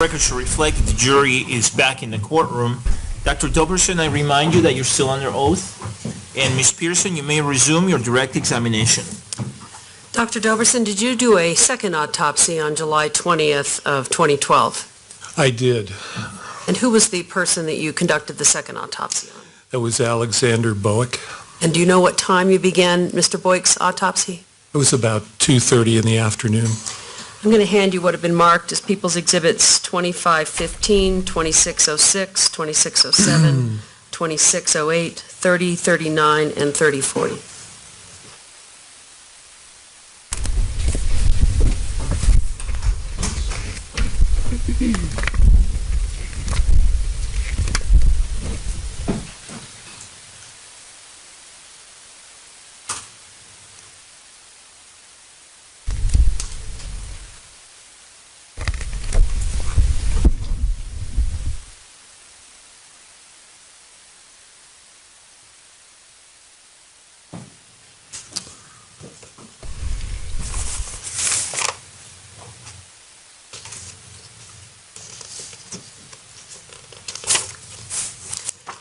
Record should reflect that the jury is back in the courtroom. Dr. Doberson, I remind you that you're still under oath. And Ms. Pearson, you may resume your direct examination. Dr. Doberson, did you do a second autopsy on July 20th of 2012? I did. And who was the person that you conducted the second autopsy on? That was Alexander Boeck. And do you know what time you began Mr. Boeck's autopsy? It was about 2:30 in the afternoon. I'm going to hand you what have been marked as People's Exhibits 2515, 2606, 2607, 2608, 3039, and 3040.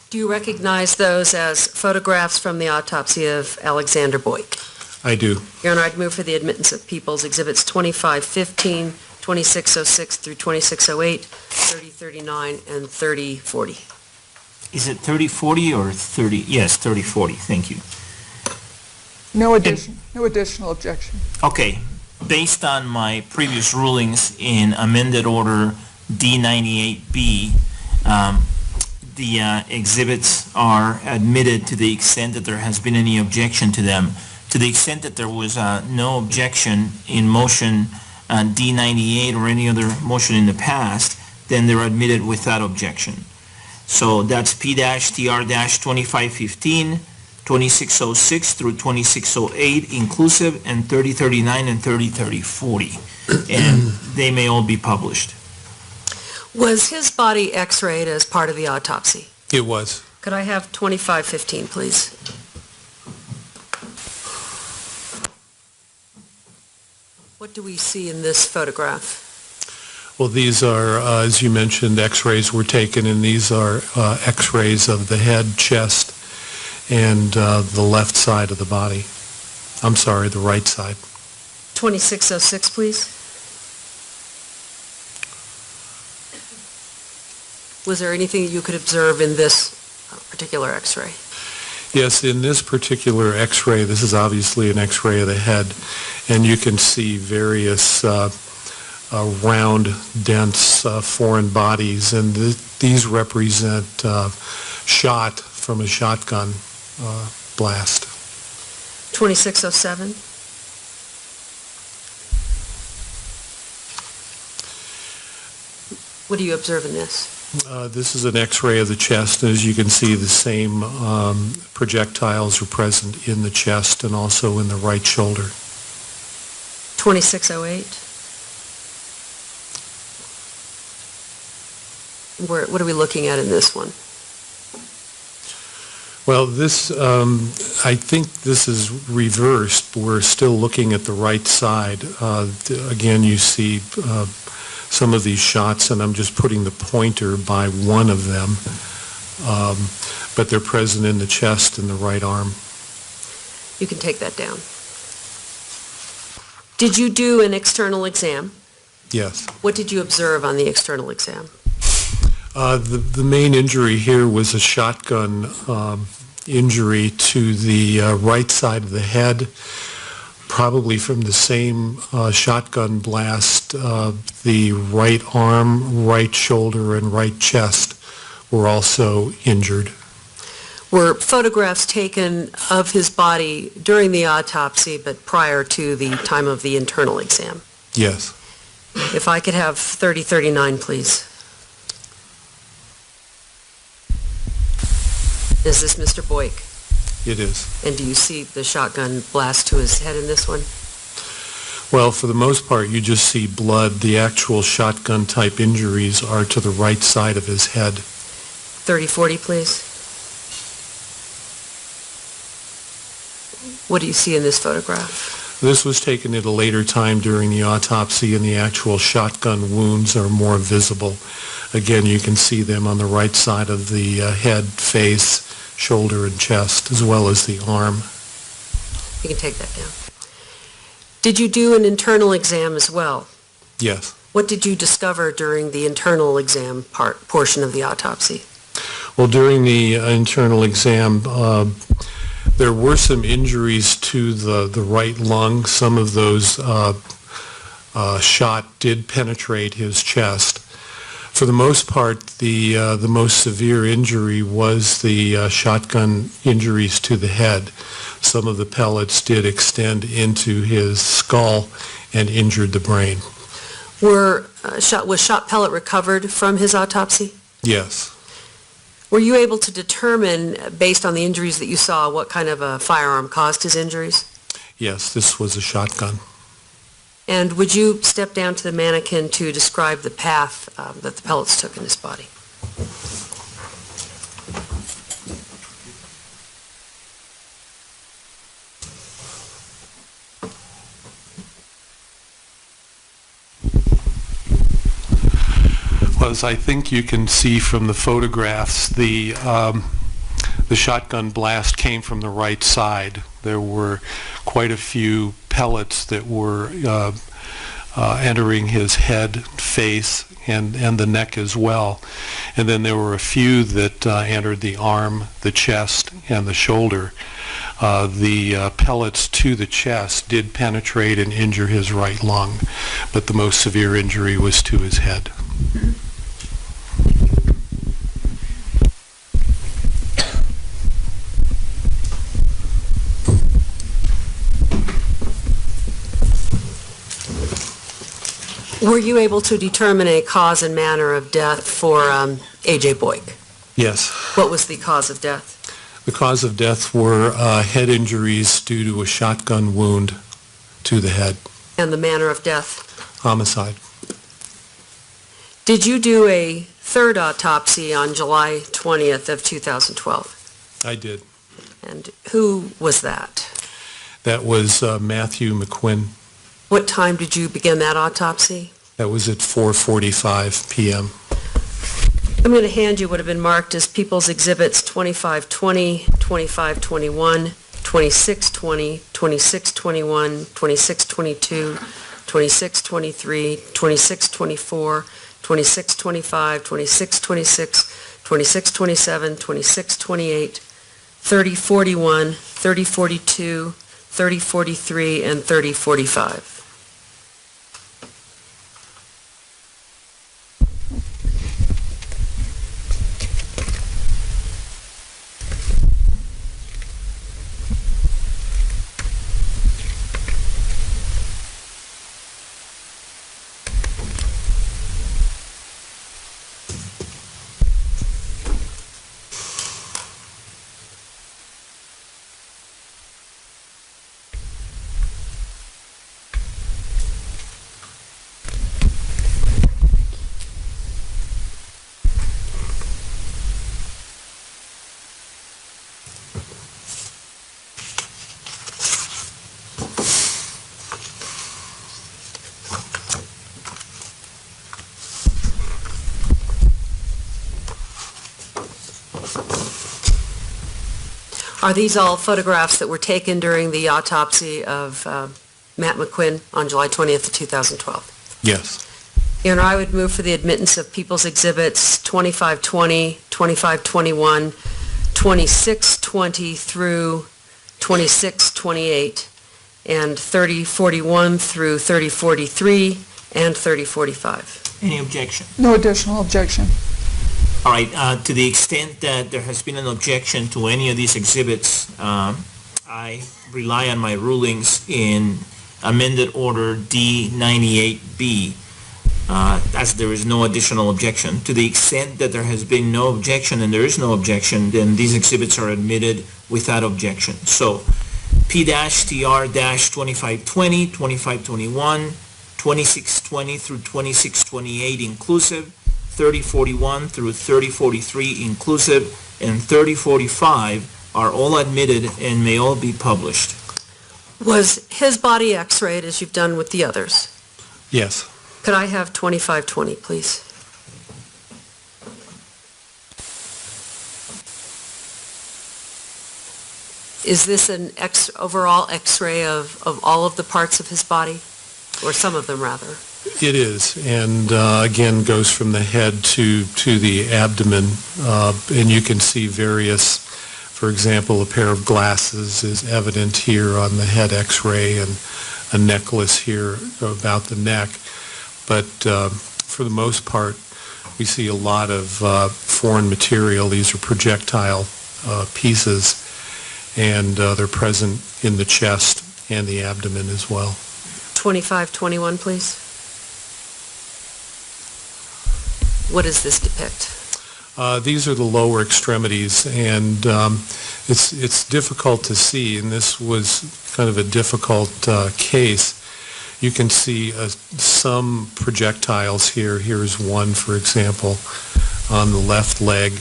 Do you recognize those as photographs from the autopsy of Alexander Boeck? I do. Your Honor, I'd move for the admittance of People's Exhibits 2515, 2606 through 2608, 3039, and 3040. Is it 3040 or 30? Yes, 3040. Thank you. No additional objection. Okay. Based on my previous rulings in amended order D98B, the exhibits are admitted to the extent that there has been any objection to them. To the extent that there was no objection in motion D98 or any other motion in the past, then they're admitted without objection. So that's P-TR-2515, 2606 through 2608 inclusive, and 3039 and 3040. And they may all be published. Was his body x-rayed as part of the autopsy? It was. Could I have 2515, please? What do we see in this photograph? Well, these are, as you mentioned, x-rays were taken, and these are x-rays of the head, chest, and the left side of the body. I'm sorry, the right side. 2606, please. Was there anything that you could observe in this particular x-ray? Yes, in this particular x-ray, this is obviously an x-ray of the head, and you can see various round, dense foreign bodies, and these represent shot from a shotgun blast. 2607. What do you observe in this? This is an x-ray of the chest, and as you can see, the same projectiles are present in the chest and also in the right shoulder. 2608. What are we looking at in this one? Well, this, I think this is reversed. We're still looking at the right side. Again, you see some of these shots, and I'm just putting the pointer by one of them, but they're present in the chest and the right arm. You can take that down. Did you do an external exam? Yes. What did you observe on the external exam? The main injury here was a shotgun injury to the right side of the head, probably from the same shotgun blast. The right arm, right shoulder, and right chest were also injured. Were photographs taken of his body during the autopsy but prior to the time of the internal exam? Yes. If I could have 3039, please. Is this Mr. Boeck? It is. And do you see the shotgun blast to his head in this one? Well, for the most part, you just see blood. The actual shotgun type injuries are to the right side of his head. 3040, please. What do you see in this photograph? This was taken at a later time during the autopsy, and the actual shotgun wounds are more visible. Again, you can see them on the right side of the head, face, shoulder, and chest, as well as the arm. You can take that down. Did you do an internal exam as well? Yes. What did you discover during the internal exam portion of the autopsy? Well, during the internal exam, there were some injuries to the right lung. Some of those shot did penetrate his chest. For the most part, the most severe injury was the shotgun injuries to the head. Some of the pellets did extend into his skull and injured the brain. Was shot pellet recovered from his autopsy? Yes. Were you able to determine, based on the injuries that you saw, what kind of a firearm caused his injuries? Yes, this was a shotgun. And would you step down to the mannequin to describe the path that the pellets took in his body? Well, as I think you can see from the photographs, the shotgun blast came from the right side. There were quite a few pellets that were entering his head, face, and the neck as well. And then there were a few that entered the arm, the chest, and the shoulder. The pellets to the chest did penetrate and injure his right lung, but the most severe injury was to his head. Were you able to determine a cause and manner of death for A.J. Boyk? Yes. What was the cause of death? The cause of death were head injuries due to a shotgun wound to the head. And the manner of death? Homicide. Did you do a third autopsy on July 20th of 2012? I did. And who was that? That was Matthew McQuinn. What time did you begin that autopsy? That was at 4:45 p.m. I'm going to hand you what have been marked as People's Exhibits 2520, 2521, 2620, 2621, 2622, 2623, 2624, 2625, 2626, 2627, 2628, 3041, 3042, 3043, and 3045. Are these all photographs that were taken during the autopsy of Matt McQuinn on July 20th of 2012? Yes. Your Honor, I would move for the admittance of People's Exhibits 2520, 2521, 2620 through 2628, and 3041 through 3043, and 3045. Any objection? No additional objection. All right, to the extent that there has been an objection to any of these exhibits, I rely on my rulings in amended order D98B, as there is no additional objection. To the extent that there has been no objection and there is no objection, then these exhibits are admitted without objection. So P-TR-2520, 2521, 2620 through 2628 inclusive, 3041 through 3043 inclusive, and 3045 are all admitted and may all be published. Was his body x-rayed as you've done with the others? Yes. Could I have 2520, please? Is this an overall x-ray of all of the parts of his body? Or some of them, rather? It is, and again, goes from the head to the abdomen, and you can see various, for example, a pair of glasses is evident here on the head x-ray, and a necklace here about the neck. But for the most part, we see a lot of foreign material. These are projectile pieces, and they're present in the chest and the abdomen as well. 2521, please. What does this depict? These are the lower extremities, and it's difficult to see, and this was kind of a difficult case. You can see some projectiles here. Here's one, for example, on the left leg,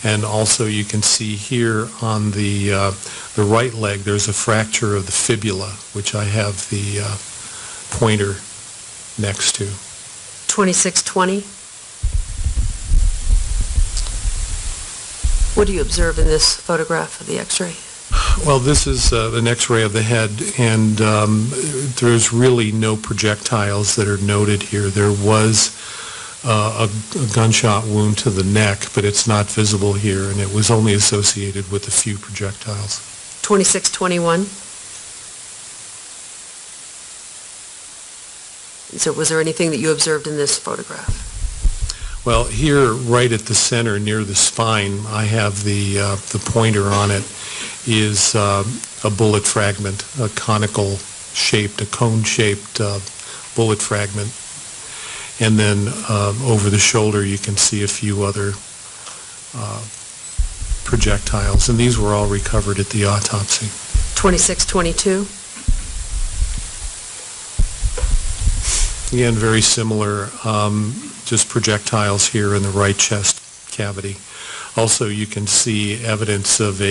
and also you can see here on the right leg there's a fracture of the fibula, which I have the pointer next to. 2620. What do you observe in this photograph of the x-ray? Well, this is an x-ray of the head, and there's really no projectiles that are noted here. There was a gunshot wound to the neck, but it's not visible here, and it was only associated with a few projectiles. 2621. Was there anything that you observed in this photograph? Well, here, right at the center, near the spine, I have the pointer on it, is a bullet fragment, a conical-shaped, a cone-shaped bullet fragment. And then over the shoulder, you can see a few other projectiles, and these were all recovered at the autopsy. 2622. Again, very similar, just projectiles here in the right chest cavity. Also, you can see evidence of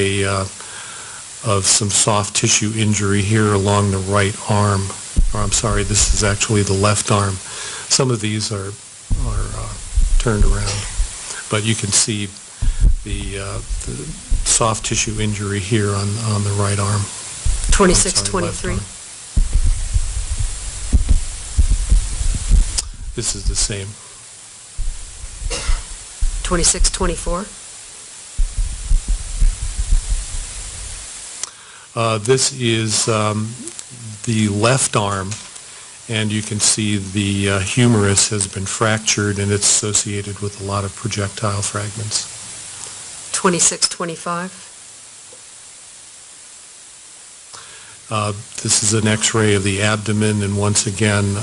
some soft tissue injury here along the right arm. Or I'm sorry, this is actually the left arm. Some of these are turned around, but you can see the soft tissue injury here on the right arm. 2623. This is the same. 2624. This is the left arm, and you can see the humerus has been fractured, and it's associated with a lot of projectile fragments. 2625. This is an x-ray of the abdomen, and once again,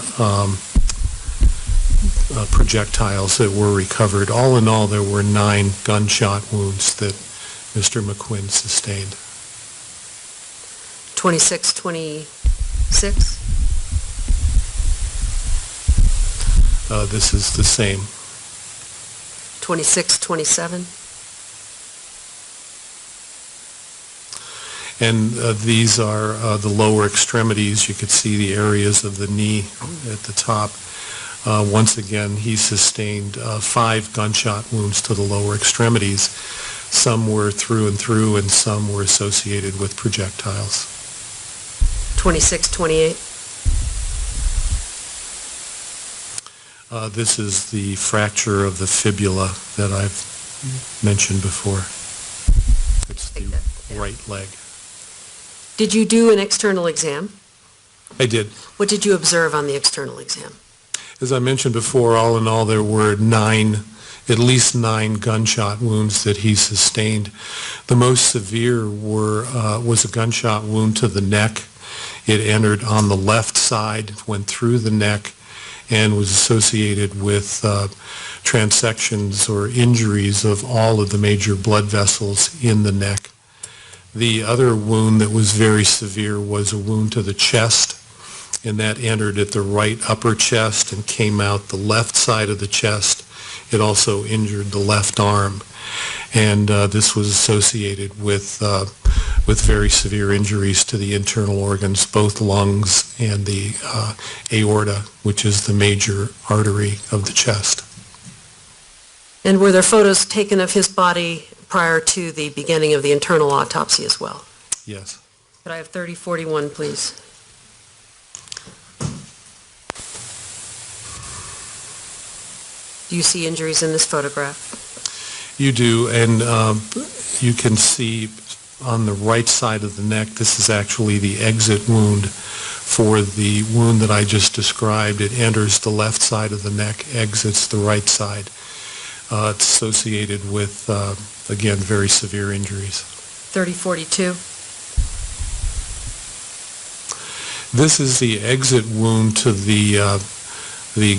projectiles that were recovered. All in all, there were 9 gunshot wounds that Mr. McQuinn sustained. 2626. This is the same. 2627. And these are the lower extremities. You could see the areas of the knee at the top. Once again, he sustained 5 gunshot wounds to the lower extremities. Some were through and through, and some were associated with projectiles. 2628. This is the fracture of the fibula that I've mentioned before. It's the right leg. Did you do an external exam? I did. What did you observe on the external exam? As I mentioned before, all in all, there were at least 9 gunshot wounds that he sustained. The most severe was a gunshot wound to the neck. It entered on the left side, went through the neck, and was associated with transections or injuries of all of the major blood vessels in the neck. The other wound that was very severe was a wound to the chest, and that entered at the right upper chest and came out the left side of the chest. It also injured the left arm, and this was associated with with very severe injuries to the internal organs, both lungs and the aorta, which is the major artery of the chest. And were there photos taken of his body prior to the beginning of the internal autopsy as well? Yes. Could I have 3041, please? Do you see injuries in this photograph? You do, and you can see on the right side of the neck, this is actually the exit wound for the wound that I just described. It enters the left side of the neck, exits the right side. It's associated with, again, very severe injuries. 3042. This is the exit wound to the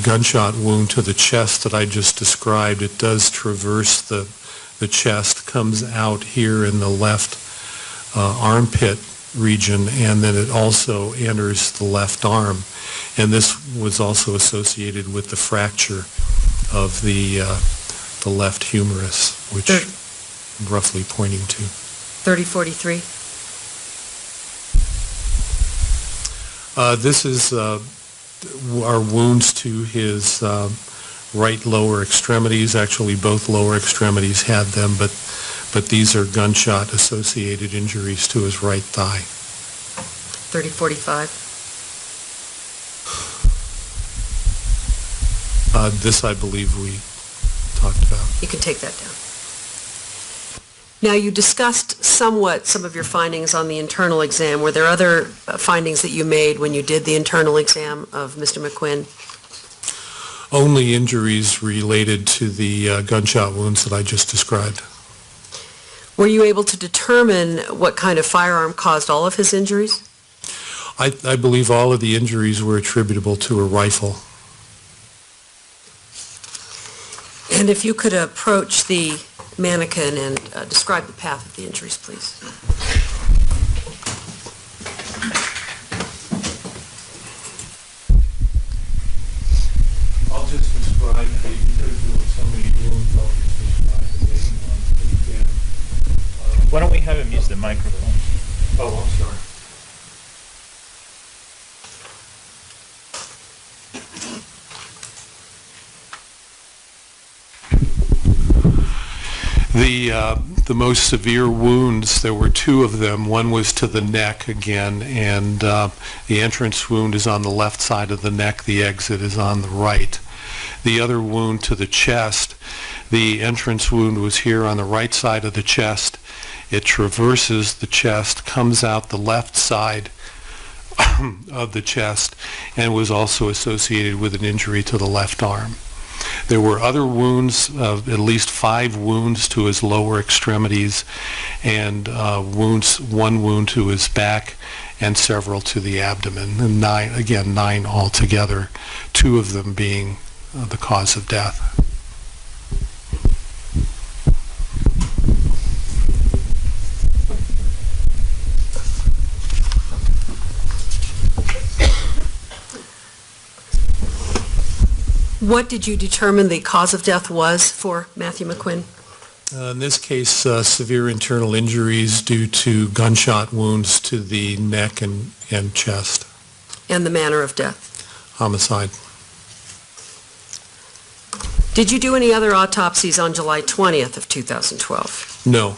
gunshot wound to the chest that I just described. It does traverse the chest, comes out here in the left armpit region, and then it also enters the left arm. And this was also associated with the fracture of the left humerus, which I'm roughly pointing to. 3043. This is our wounds to his right lower extremities. Actually, both lower extremities had them, but these are gunshot-associated injuries to his right thigh. 3045. This, I believe, we talked about. You can take that down. Now, you discussed somewhat some of your findings on the internal exam. Were there other findings that you made when you did the internal exam of Mr. McQuinn? Only injuries related to the gunshot wounds that I just described. Were you able to determine what kind of firearm caused all of his injuries? I believe all of the injuries were attributable to a rifle. And if you could approach the mannequin and describe the path of the injuries, please. I'll just describe because there were so many wounds, I'll just describe the main ones again. Why don't we have him use the microphone? Oh, I'm sorry. The most severe wounds, there were two of them. One was to the neck again, and the entrance wound is on the left side of the neck. The exit is on the right. The other wound to the chest, the entrance wound was here on the right side of the chest. It traverses the chest, comes out the left side of the chest, and was also associated with an injury to the left arm. There were other wounds, at least 5 wounds to his lower extremities, and one wound to his back, and several to the abdomen, and 9 altogether, 2 of them being the cause of death. What did you determine the cause of death was for Matthew McQuinn? In this case, severe internal injuries due to gunshot wounds to the neck and chest. And the manner of death? Homicide. Did you do any other autopsies on July 20th of 2012? No.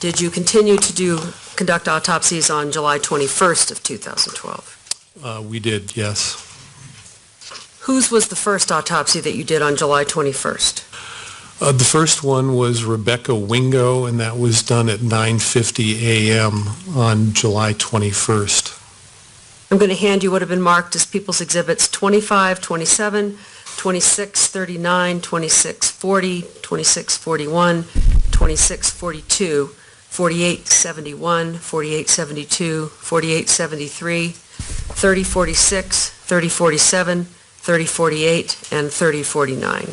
Did you continue to conduct autopsies on July 21st of 2012? We did, yes. Whose was the first autopsy that you did on July 21st? The first one was Rebecca Wingo, and that was done at 9:50 a.m. on July 21st. I'm going to hand you what have been marked as People's Exhibits 25, 27, 26, 39, 26, 40, 26, 41, 26, 42, 48, 71, 48, 72, 48, 73, 30, 46, 30, 47, 30, 48, and 30, 49.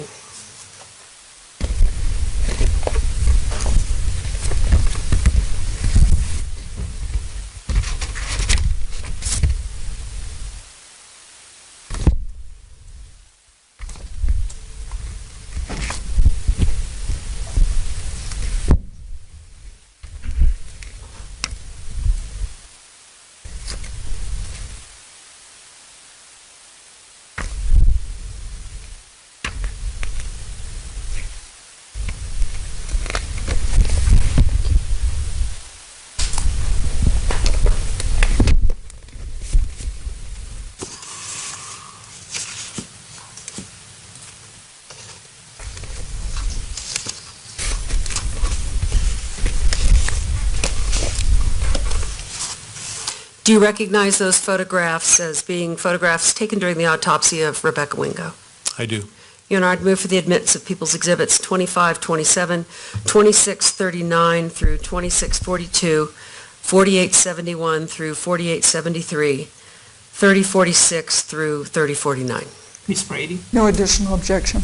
Do you recognize those photographs as being photographs taken during the autopsy of Rebecca Wingo? I do. Your Honor, I'd move for the admittance of People's Exhibits 2527, 2639 through 2642, 4871 through 4873, 3046 through 3049. Ms. Brady? No additional objection.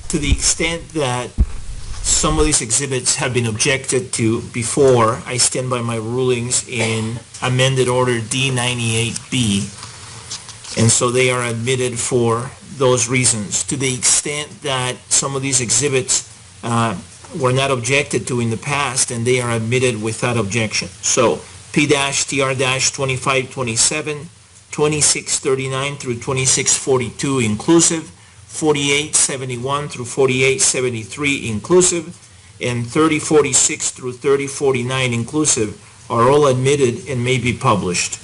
To the extent that some of these exhibits have been objected to before, I stand by my rulings in amended order D98B, and so they are admitted for those reasons. To the extent that some of these exhibits were not objected to in the past, and they are admitted without objection. So P-TR-2527, 2639 through 2642 inclusive, 4871 through 4873 inclusive, and 3046 through 3049 inclusive are all admitted and may be published.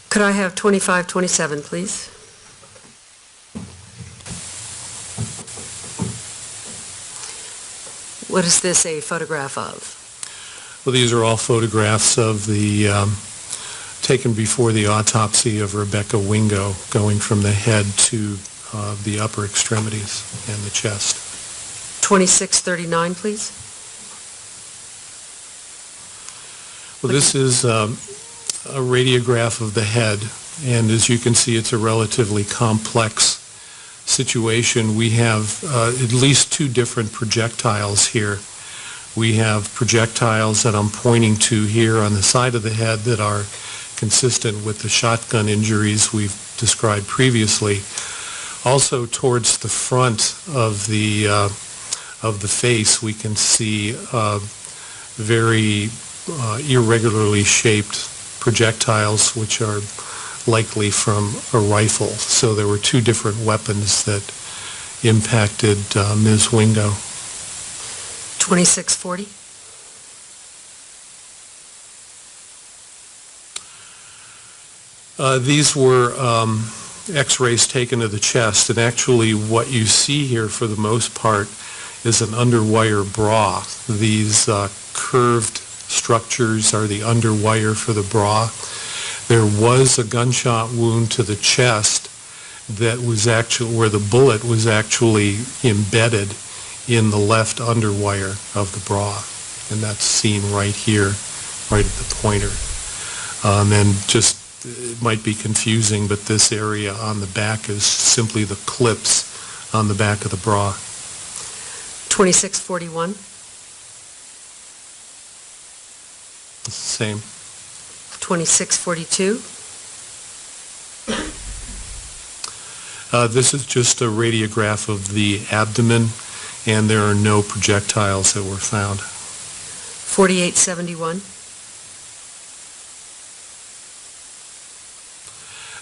Could I have 2527, please? What is this a photograph of? Well, these are all photographs of the, taken before the autopsy of Rebecca Wingo, going from the head to the upper extremities and the chest. 2639, please? Well, this is a radiograph of the head, and as you can see, it's a relatively complex situation. We have at least two different projectiles here. We have projectiles that I'm pointing to here on the side of the head that are consistent with the shotgun injuries we've described previously. Also, towards the front of the face, we can see very irregularly shaped projectiles, which are likely from a rifle. So there were two different weapons that impacted Ms. Wingo. 2640? These were x-rays taken of the chest, and actually what you see here for the most part is an underwire bra. These curved structures are the underwire for the bra. There was a gunshot wound to the chest that was actually, where the bullet was actually embedded in the left underwire of the bra, and that's seen right here, right at the pointer. And just, it might be confusing, but this area on the back is simply the clips on the back of the bra. 2641? It's the same. 2642? This is just a radiograph of the abdomen, and there are no projectiles that were found. 4871?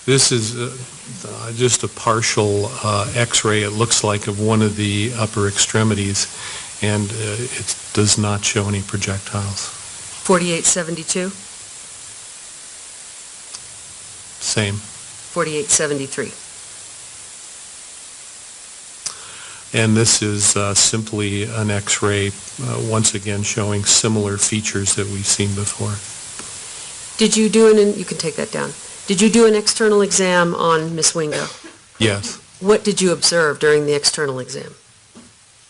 This is just a partial x-ray, it looks like, of one of the upper extremities, and it does not show any projectiles. 4872? Same. 4873? And this is simply an x-ray, once again showing similar features that we've seen before. Did you do you can take that down. Did you do an external exam on Miss Wingo? Yes. What did you observe during the external exam?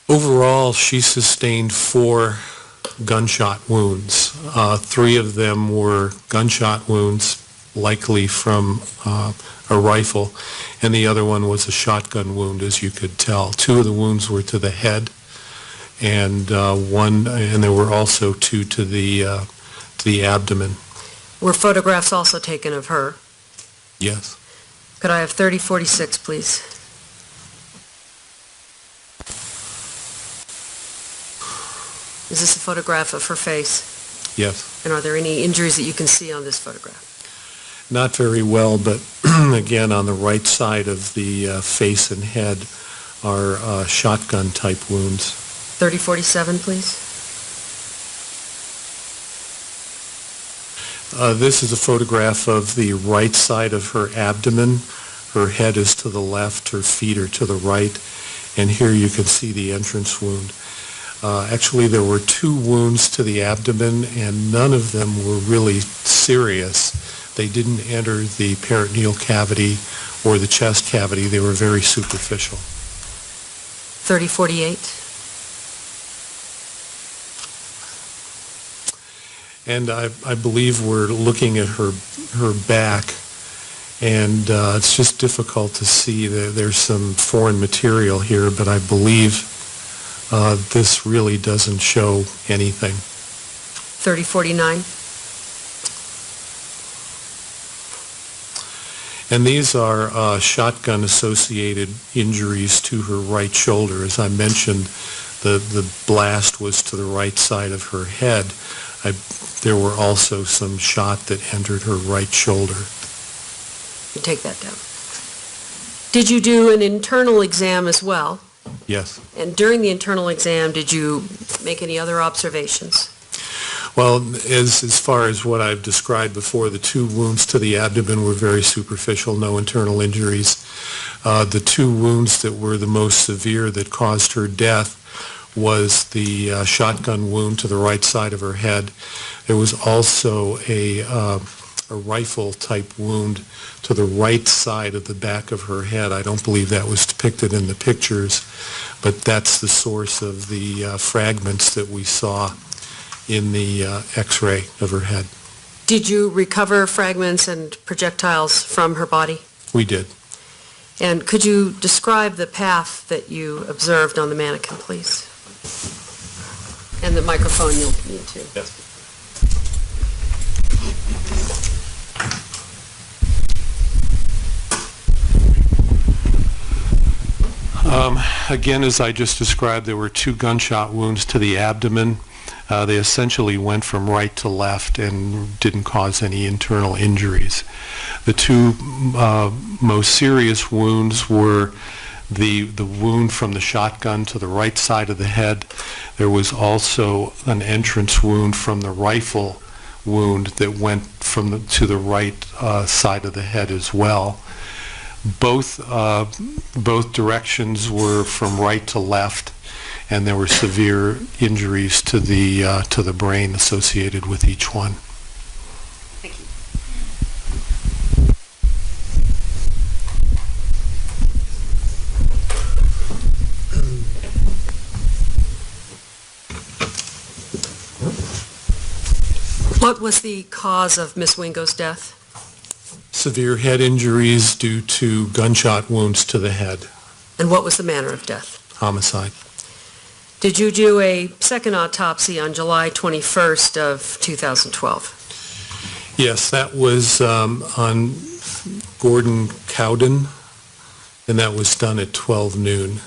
Overall, she sustained 4 gunshot wounds. 3 of them were gunshot wounds, likely from a rifle, and the other one was a shotgun wound, as you could tell. 2 of the wounds were to the head, and there were also 2 to the abdomen. Were photographs also taken of her? Yes. Could I have 3046, please? Is this a photograph of her face? Yes. And are there any injuries that you can see on this photograph? Not very well, but again, on the right side of the face and head are shotgun-type wounds. 3047, please? This is a photograph of the right side of her abdomen. Her head is to the left, her feet are to the right, and here you can see the entrance wound. Actually, there were 2 wounds to the abdomen, and none of them were really serious. They didn't enter the peritoneal cavity or the chest cavity. They were very superficial. 3048. And I believe we're looking at her back, and it's just difficult to see. There's some foreign material here, but I believe this really doesn't show anything. 3049. And these are shotgun-associated injuries to her right shoulder. As I mentioned, the blast was to the right side of her head. There were also some shot that entered her right shoulder. You take that down. Did you do an internal exam as well? Yes. And during the internal exam, did you make any other observations? Well, as far as what I've described before, the 2 wounds to the abdomen were very superficial, no internal injuries. The 2 wounds that were the most severe that caused her death was the shotgun wound to the right side of her head. There was also a rifle-type wound to the right side of the back of her head. I don't believe that was depicted in the pictures, but that's the source of the fragments that we saw in the X-ray of her head. Did you recover fragments and projectiles from her body? We did. And could you describe the path that you observed on the mannequin, please? And the microphone you'll need to. Yes. Again, as I just described, there were 2 gunshot wounds to the abdomen. They essentially went from right to left and didn't cause any internal injuries. The 2 most serious wounds were the wound from the shotgun to the right side of the head. There was also an entrance wound from the rifle wound that went to the right side of the head as well. Both directions were from right to left, and there were severe injuries to the brain associated with each one. Thank you. What was the cause of Miss Wingo's death? Severe head injuries due to gunshot wounds to the head. And what was the manner of death? Homicide. Did you do a second autopsy on July 21st of 2012? Yes, that was on Gordon Cowden, and that was done at 12 noon.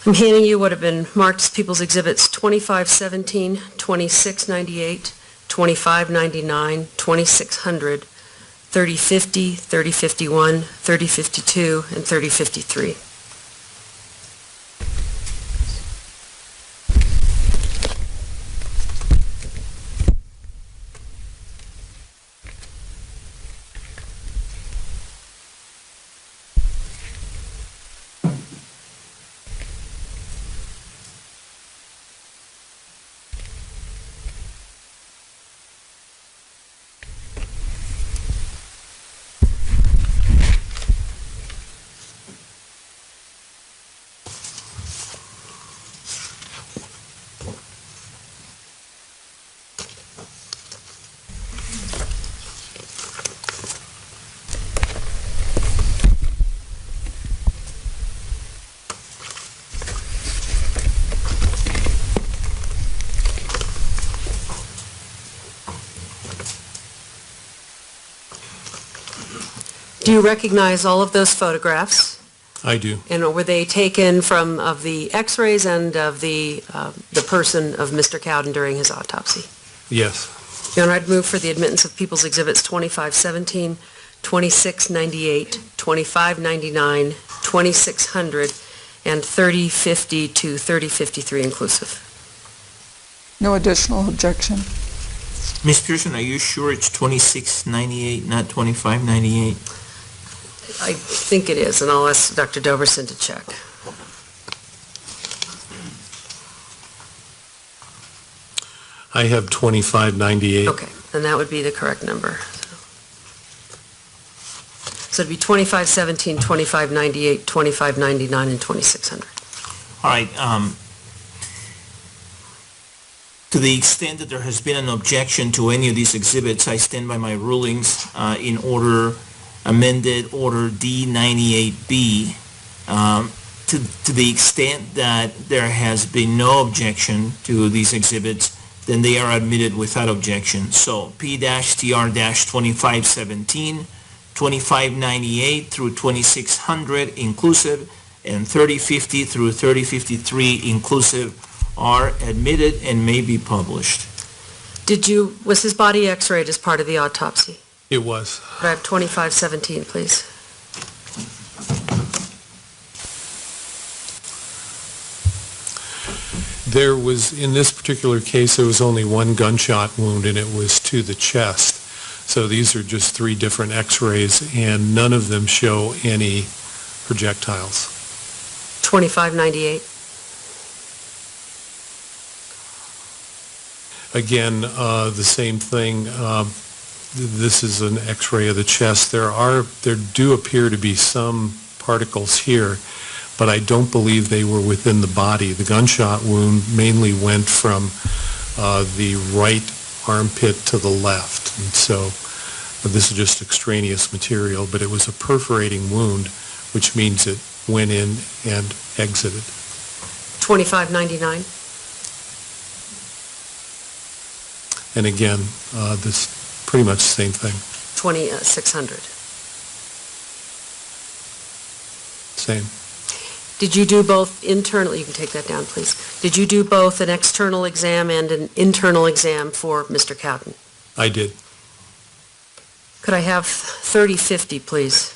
I'm handing you what have been marked as People's Exhibits 2517, 2698, 2599, 2600, 3050, 3051, 3052, and 3053. Do you recognize all of those photographs? I do. And were they taken from of the x-rays and of the person of Mr. Cowden during his autopsy? Yes. Your Honor, I'd move for the admittance of People's Exhibits 2517, 2698, 2599, 2600, and 3050 to 3053 inclusive. No additional objection. Ms. Pearson, are you sure it's 2698, not 2598? I think it is, and I'll ask Dr. Doverson to check. I have 2598. Okay, then that would be the correct number. So it'd be 2517, 2598, 2599, and 2600. All right, to the extent that there has been an objection to any of these exhibits, I stand by my rulings in order amended Order D98B. To the extent that there has been no objection to these exhibits, then they are admitted without objection. So P-TR-2517, 2598 through 2600 inclusive, and 3050 through 3053 inclusive are admitted and may be published. Was his body x-rayed as part of the autopsy? It was. Could I have 2517, please? There was, in this particular case, there was only one gunshot wound, and it was to the chest. So these are just 3 different x-rays, and none of them show any projectiles. 2598. Again, the same thing. This is an x-ray of the chest. There do appear to be some particles here, but I don't believe they were within the body. The gunshot wound mainly went from the right armpit to the left, and so this is just extraneous material, but it was a perforating wound, which means it went in and exited. 2599. And again, this pretty much the same thing. 2600. Same. Did you do both internal, you can take that down, please. Did you do both an external exam and an internal exam for Mr. Cowden? I did. Could I have 3050, please?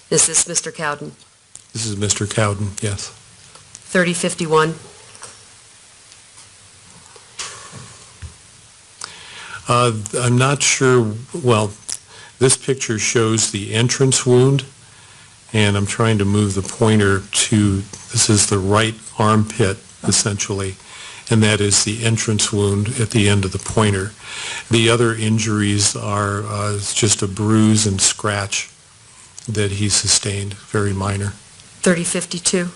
Is this Mr. Cowden? This is Mr. Cowden, yes. 3051. I'm not sure, well, this picture shows the entrance wound, and I'm trying to move the pointer to, this is the right armpit, essentially, and that is the entrance wound at the end of the pointer. The other injuries are just a bruise and scratch that he sustained, very minor. 3052.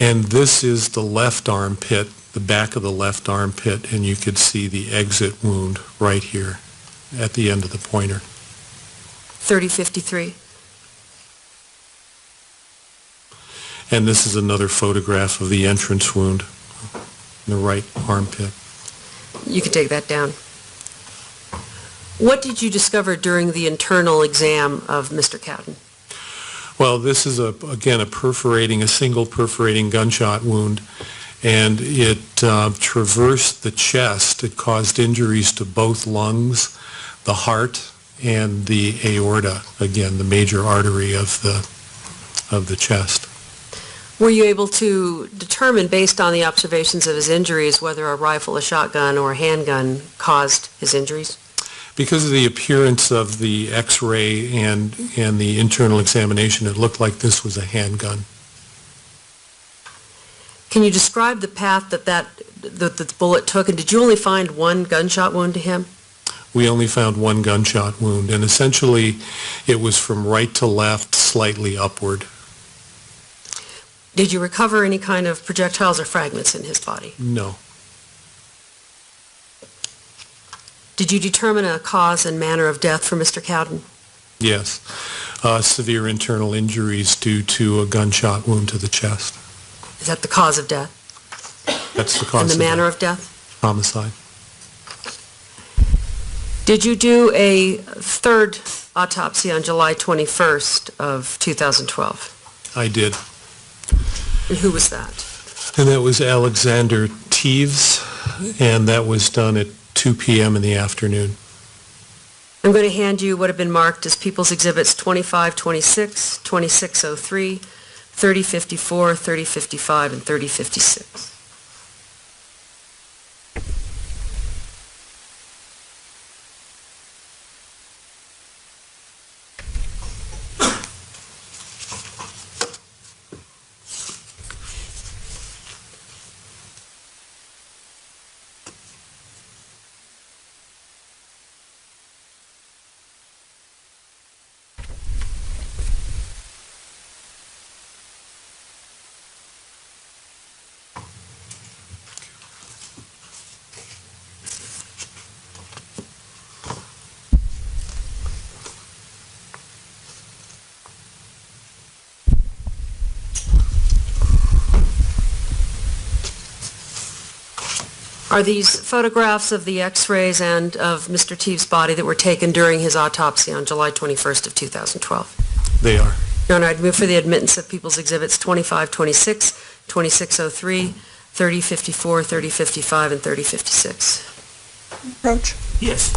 And this is the left armpit, the back of the left armpit, and you could see the exit wound right here at the end of the pointer. 3053. And this is another photograph of the entrance wound in the right armpit. You can take that down. What did you discover during the internal exam of Mr. Cowden? Well, this is, again, a single perforating gunshot wound, and it traversed the chest. It caused injuries to both lungs, the heart, and the aorta, again, the major artery of the chest. Were you able to determine, based on the observations of his injuries, whether a rifle, a shotgun, or a handgun caused his injuries? Because of the appearance of the x-ray and the internal examination, it looked like this was a handgun. Can you describe the path that the bullet took, and did you only find one gunshot wound to him? We only found one gunshot wound, and essentially it was from right to left, slightly upward. Did you recover any kind of projectiles or fragments in his body? No. Did you determine a cause and manner of death for Mr. Cowden? Yes. Severe internal injuries due to a gunshot wound to the chest. Is that the cause of death? That's the cause And the of manner death. of death? Homicide. Did you do a third autopsy on July 21st of 2012? I did. And who was that? And that was Alexander Teves, and that was done at 2 p.m. in the afternoon. I'm going to hand you what have been marked as People's Exhibits 2526, 2603, 3054, 3055, and 3056. Are these photographs of the x-rays and of Mr. Teaves' body that were taken during his autopsy on July 21st of 2012? They are. Your Honor, I'd move for the admittance of People's Exhibits 2526, 2603, 3054, 3055, and 3056. Approach. Yes.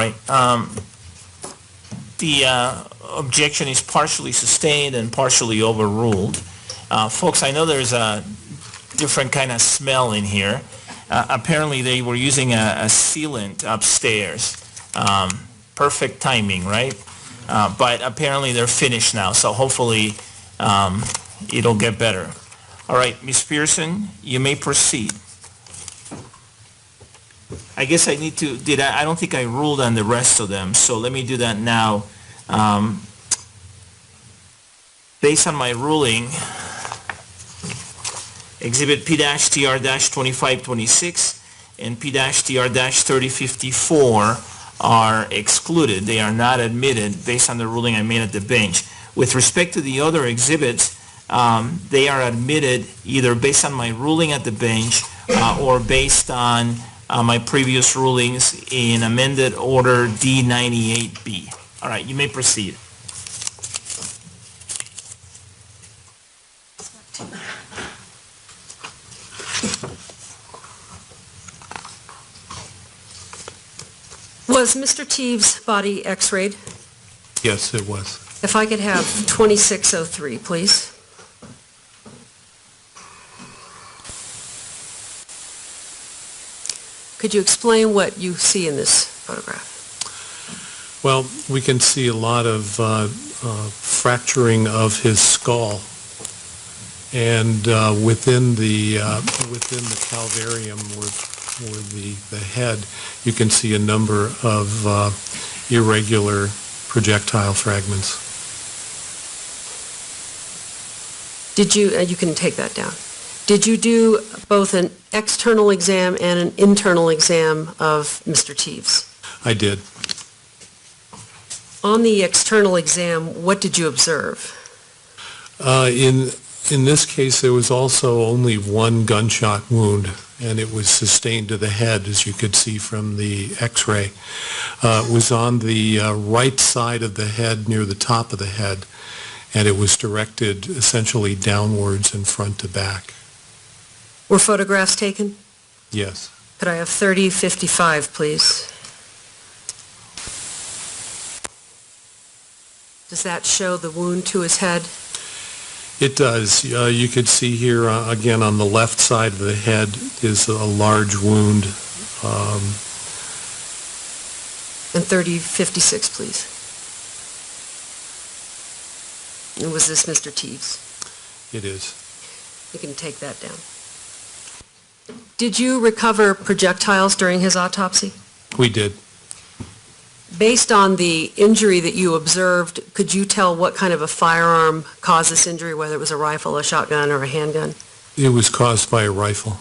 right. The objection is partially sustained and partially overruled. Folks, I know there's a different kind of smell in here. Apparently, they were using a sealant upstairs. Perfect timing, right? But apparently, they're finished now, so hopefully, it'll get better. All right, Ms. Pearson, you may proceed. I guess I need to, I don't think I ruled on the rest of them, so let me do that now. Based on my ruling, Exhibit P-TR-2526 and P-TR-3054 are excluded. They are not admitted based on the ruling I made at the bench. With respect to the other exhibits, they are admitted either based on my ruling at the bench or based on my previous rulings in amended order D98B. All right, you may proceed. Was Mr. Teaves' body x-rayed? Yes, it was. If I could have 2603, please. Could you explain what you see in this photograph? Well, we can see a lot of fracturing of his skull, and within the calvarium or the head, you can see a number of irregular projectile fragments. Did you, you can take that down. Did you do both an external exam and an internal exam of Mr. Teaves? I did. On the external exam, what did you observe? In this case, there was also only one gunshot wound, and it was sustained to the head, as you could see from the x-ray. It was on the right side of the head, near the top of the head, and it was directed essentially downwards and front to back. Were photographs taken? Yes. Could I have 3055, please? Does that show the wound to his head? It does. You could see here, again, on the left side of the head is a large wound. And 3056, please. And was this Mr. Teaves? It is. You can take that down. Did you recover projectiles during his autopsy? We did. Based on the injury that you observed, could you tell what kind of a firearm caused this injury, whether it was a rifle, a shotgun, or a handgun? It was caused by a rifle.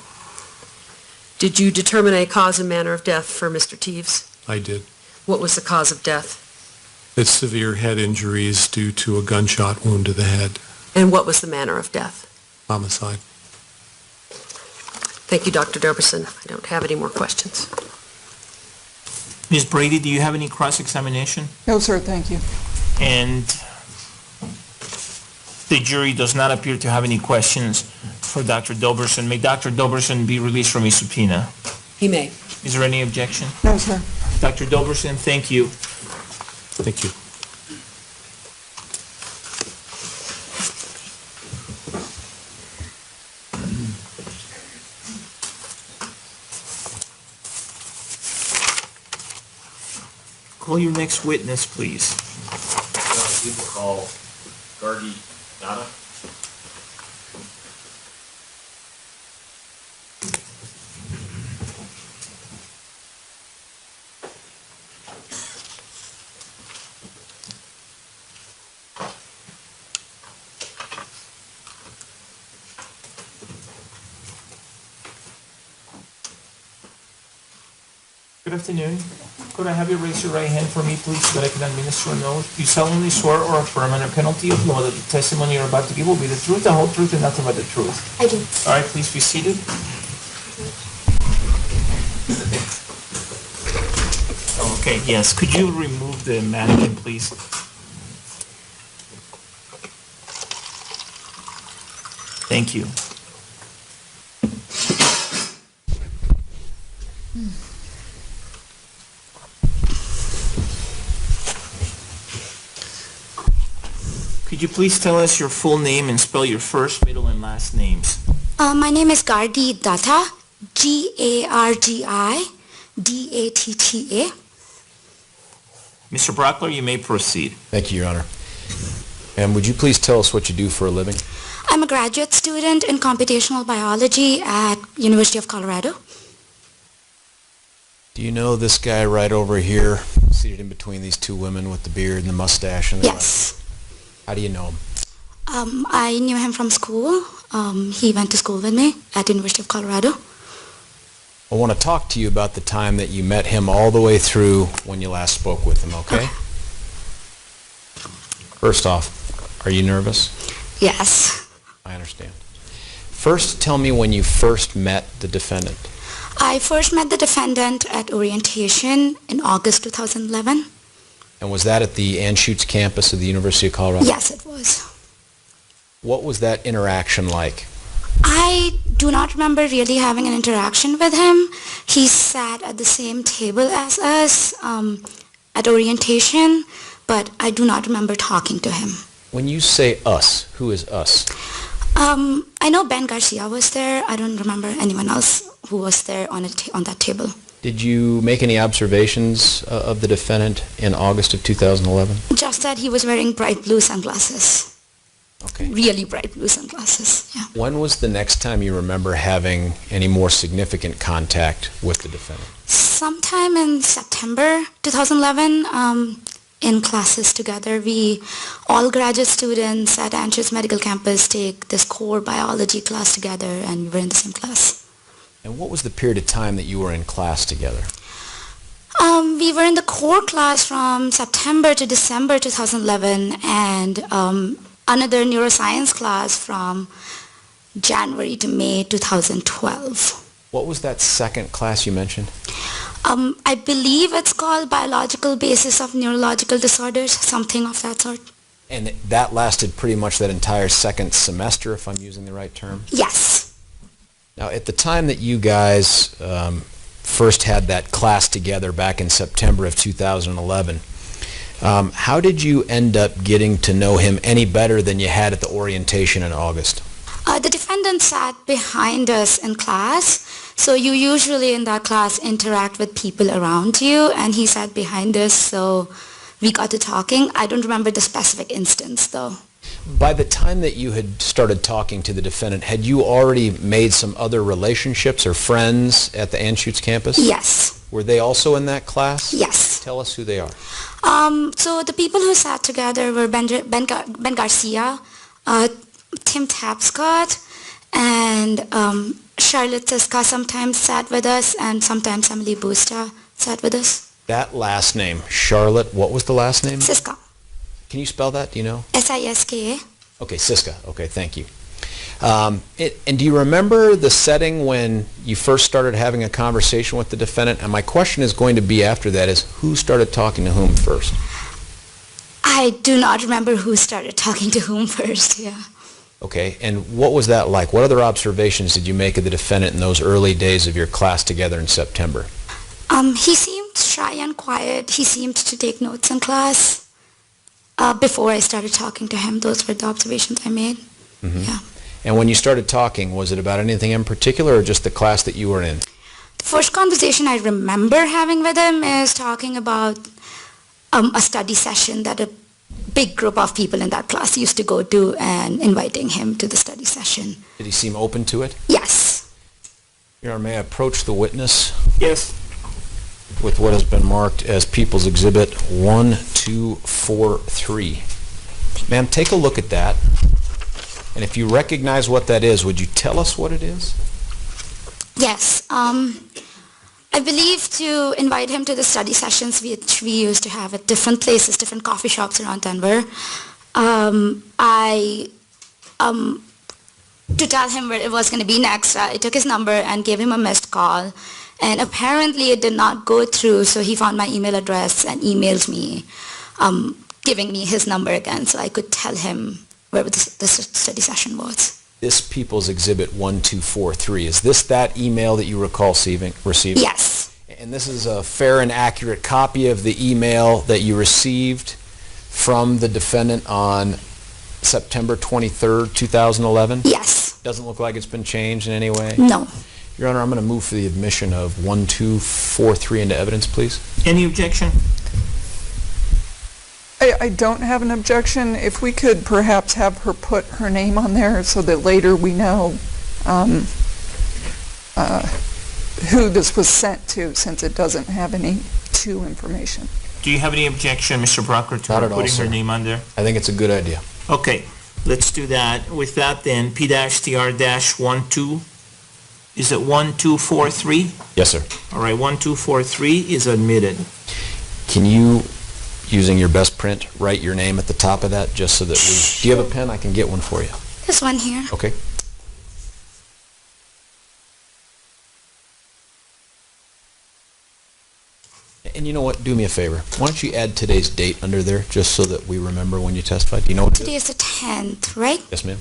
Did you determine a cause and manner of death for Mr. Teaves? I did. What was the cause of death? It's severe head injuries due to a gunshot wound to the head. And what was the manner of death? Homicide. Thank you, Dr. Doberson. I don't have any more questions. Ms. Brady, do you have any cross-examination? No, sir, thank you. And the jury does not appear to have any questions for Dr. Doberson. May Dr. Doberson be released from his subpoena? He may. Is there any objection? No, sir. Dr. Doberson, thank you. Thank you. Call your next witness, please. People call Gargi Nada. Good afternoon. Could I have you raise your right hand for me, please, so that I can administer an oath? Do you solemnly swear or affirm under penalty of law that the testimony you're about to give will be the truth, the whole truth, and nothing but the truth? I do. All right, please be seated. Okay, yes. Could you remove the mannequin, please? Thank you. Could you please tell us your full name and spell your first, middle, and last names? My name is Gargi Datta, Gargidatta. Mr. Brockler, you may proceed. Thank you, Your Honor. And would you please tell us what you do for a living? I'm a graduate student in computational biology at University of Colorado. Do you know this guy right over here, seated in between these two women with the beard and the mustache and the Yes. How do you know him? I knew him from school. He went to school with me at University of Colorado. I want to talk to you about the time that you met him all the way through when you last spoke with him, okay? First off, are you nervous? Yes. I understand. First, tell me when you first met the defendant. I first met the defendant at orientation in August 2011. And was that at the Anschutz campus of the University of Colorado? Yes, it was. What was that interaction like? I do not remember really having an interaction with him. He sat at the same table as us at orientation, but I do not remember talking to him. When you say us, who is us? I know Ben Garcia was there. I don't remember anyone else who was there on that table. Did you make any observations of the defendant in August of 2011? Just that he was wearing bright blue sunglasses. Okay. Really bright blue sunglasses, yeah. When was the next time you remember having any more significant contact with the defendant? Sometime in September 2011, in classes together. We, all graduate students at Anschutz Medical Campus, take this core biology class together, and we were in the same class. And what was the period of time that you were in class together? We were in the core class from September to December 2011, and another neuroscience class from January to May 2012. What was that second class you mentioned? I believe it's called Biological Basis of Neurological Disorders, something of that sort. And that lasted pretty much that entire second semester, if I'm using the right term? Yes. Now, at the time that you guys first had that class together back in September of 2011, how did you end up getting to know him any better than you had at the orientation in August? The defendant sat behind us in class, so you usually in that class interact with people around you, and he sat behind us, so we got to talking. I don't remember the specific instance, though. By the time that you had started talking to the defendant, had you already made some other relationships or friends at the Anschutz campus? Yes. Were they also in that class? Yes. Tell us who they are. So the people who sat together were Ben Garcia, Tim Tapscott, and Charlotte Siska sometimes sat with us, and sometimes Emily Busta sat with us. That last name, Charlotte, what was the last name? Siska. Can you spell that? Do you know? Siska. Okay, Siska. Okay, thank you. And do you remember the setting when you first started having a conversation with the defendant? And my question is going to be after that is, who started talking to whom first? I do not remember who started talking to whom first, yeah. Okay, and what was that like? What other observations did you make of the defendant in those early days of your class together in September? He seemed shy and quiet. He seemed to take notes in class. Before I started talking to him, those were the observations I made. Mm-hmm. Yeah. And when you started talking, was it about anything in particular or just the class that you were in? The first conversation I remember having with him is talking about a study session that a big group of people in that class used to go to, and inviting him to the study session. Did he seem open to it? Yes. Your Honor, may I approach the witness Yes. with what has been marked as People's Exhibit 1243. Ma'am, take a look at that. And if you recognize what that is, would you tell us what it is? Yes. I believe to invite him to the study sessions which we used to have at different places, different coffee shops around Denver. To tell him where it was going to be next, I took his number and gave him a missed call. And apparently it did not go through, so he found my email address and emailed me, giving me his number again so I could tell him where the study session was. This People's Exhibit 1243, is this that email that you recall receiving? Yes. And this is a fair and accurate copy of the email that you received from the defendant on September 23rd, 2011? Yes. Doesn't look like it's been changed in any way? No. Your Honor, I'm going to move for the admission of 1243 into evidence, please. Any objection? I don't have an objection. If we could perhaps have her put her name on there so that later we know who this was sent to, since it doesn't have any to information. Do you have any objection, Mr. Brocker, to Not her at all, putting her sir. name on there? I think it's a good idea. Okay, let's do that. With that then, P-TR-12, is it 1243? Yes, sir. All right, 1243 is admitted. Can you, using your best print, write your name at the top of that, just so that we... Do you have a pen? I can get one for you. There's one here. Okay. And you know what? Do me a favor. Why don't you add today's date under there, just so that we remember when you testified? Do you know what it Today is? is the 10th, right? Yes, ma'am.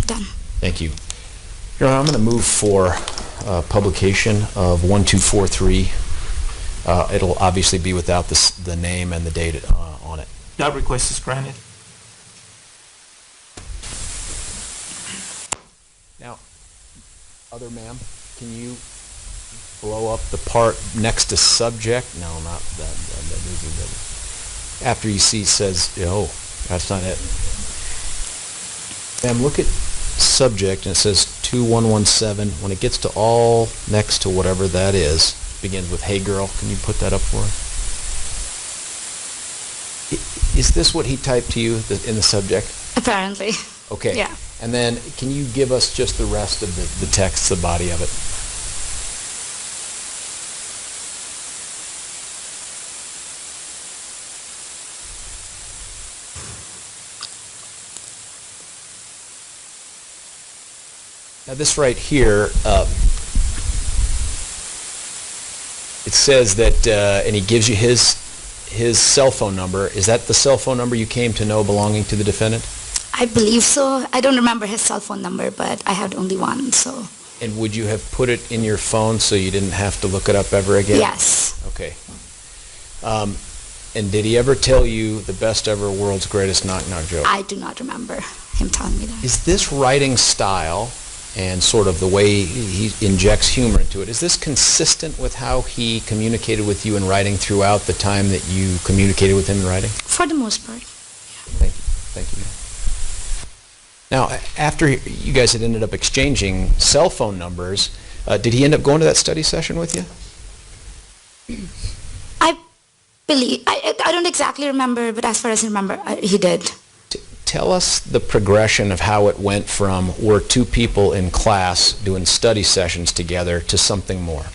Done. Thank you. Your Honor, I'm going to move for publication of 1243. It'll obviously be without the name and the date on it. That request is granted. Now, other ma'am, can you blow up the part next to subject? No, not that. After you see says, oh, that's not it. Ma'am, look at subject and it says 2117. When it gets to all next to whatever that is, begins with hey girl, can you put that up for us? Is this what he typed to you in the subject? Apparently. Okay. Yeah. And then can you give us just the rest of the text, the body of it? Now this right here, it says that, and he gives you his cell phone number. Is that the cell phone number you came to know belonging to the defendant? I believe so. I don't remember his cell phone number, but I had only one, so. And would you have put it in your phone so you didn't have to look it up ever again? Yes. Okay. And did he ever tell you the best ever world's greatest knock-knock joke? I do not remember him telling me that. Is this writing style and sort of the way he injects humor into it, is this consistent with how he communicated with you in writing throughout the time that you communicated with him in writing? For the most part. Thank you. Thank you, ma'am. Now, after you guys had ended up exchanging cell phone numbers, did he end up going to that study session with you? I don't exactly remember, but as far as I remember, he did. Tell us the progression of how it went from we're two people in class doing study sessions together to something more.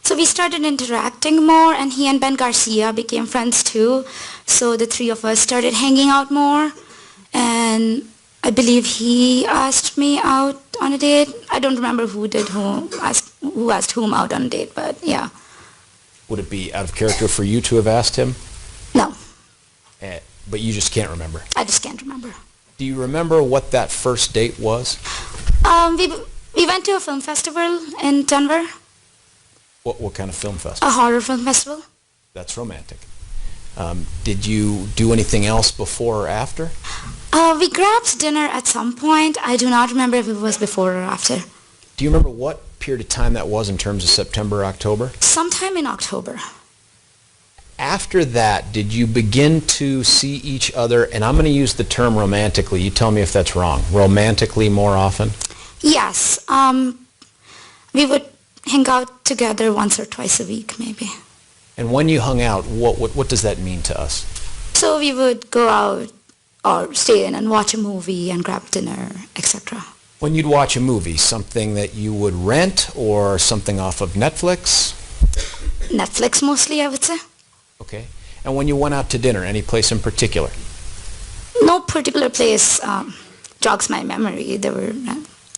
So we started interacting more, and he and Ben Garcia became friends too. So the three of us started hanging out more, and I believe he asked me out on a date. I don't remember who asked whom out on a date, but yeah. Would it be out of character for you to have asked him? No, But you just can't remember. I just can't remember. Do you remember what that first date was? We went to a film festival in Denver, What kind of film festival? a horror film festival. That's romantic. Did you do anything else before or after? We grabbed dinner at some point. I do not remember if it was before or after. Do you remember what period of time that was in terms of September, October? Sometime in October. After that, did you begin to see each other, and I'm going to use the term romantically, you tell me if that's wrong, romantically more often? Yes. We would hang out together once or twice a week, maybe. And when you hung out, what does that mean to us? So we would go out or stay in and watch a movie and grab dinner, etc. When you'd watch a movie, something that you would rent or something off of Netflix? Netflix mostly, I would say. Okay. And when you went out to dinner, any place in particular? No particular place jogs my memory. There were,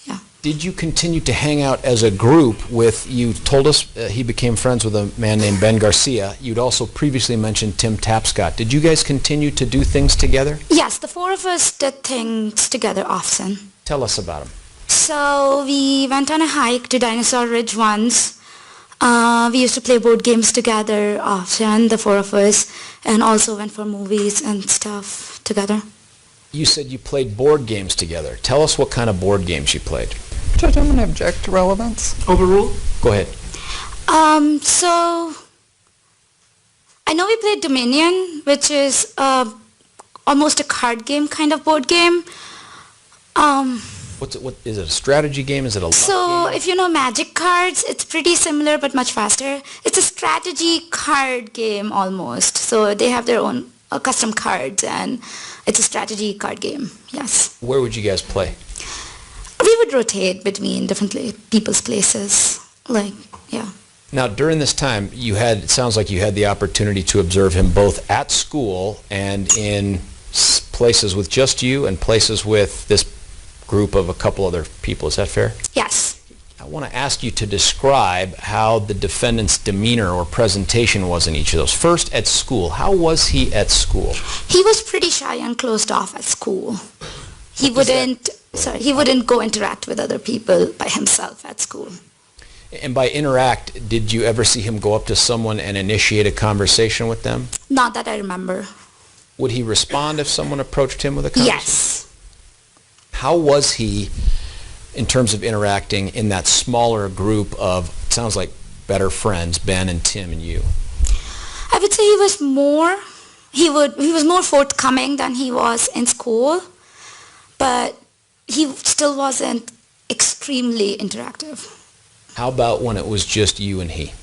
yeah. Did you continue to hang out as a group with, you told us he became friends with a man named Ben Garcia. You'd also previously mentioned Tim Tapscott. Did you guys continue to do things together? Yes, the four of us did things together often. Tell us about him. So we went on a hike to Dinosaur Ridge once. We used to play board games together often, the four of us, and also went for movies and stuff together. You said you played board games together. Tell us what kind of board games you played. Judge, I'm going to object to relevance. Overruled? Go ahead. So I know we played Dominion, which is almost a card game kind of board game. What is it? A strategy game? Is it a luck So game? if you know Magic cards, it's pretty similar but much faster. It's a strategy card game almost. So they have their own custom cards, and it's a strategy card game. Yes. Where would you guys play? We would rotate between different people's places. Yeah. Now, during this time, it sounds like you had the opportunity to observe him both at school and in places with just you and places with this group of a couple other people. Is that fair? Yes. I want to ask you to describe how the defendant's demeanor or presentation was in each of those. First, at school. How was he at school? He was pretty shy and closed off at school. He wouldn't go interact with other people by himself at school. And by interact, did you ever see him go up to someone and initiate a conversation with them? Not that I remember. Would he respond if someone approached him with a conversation? Yes. How was he in terms of interacting in that smaller group of, it sounds like, better friends, Ben and Tim and you? I would say he was more forthcoming than he was in school, but he still wasn't extremely interactive. How about when it was just you and he?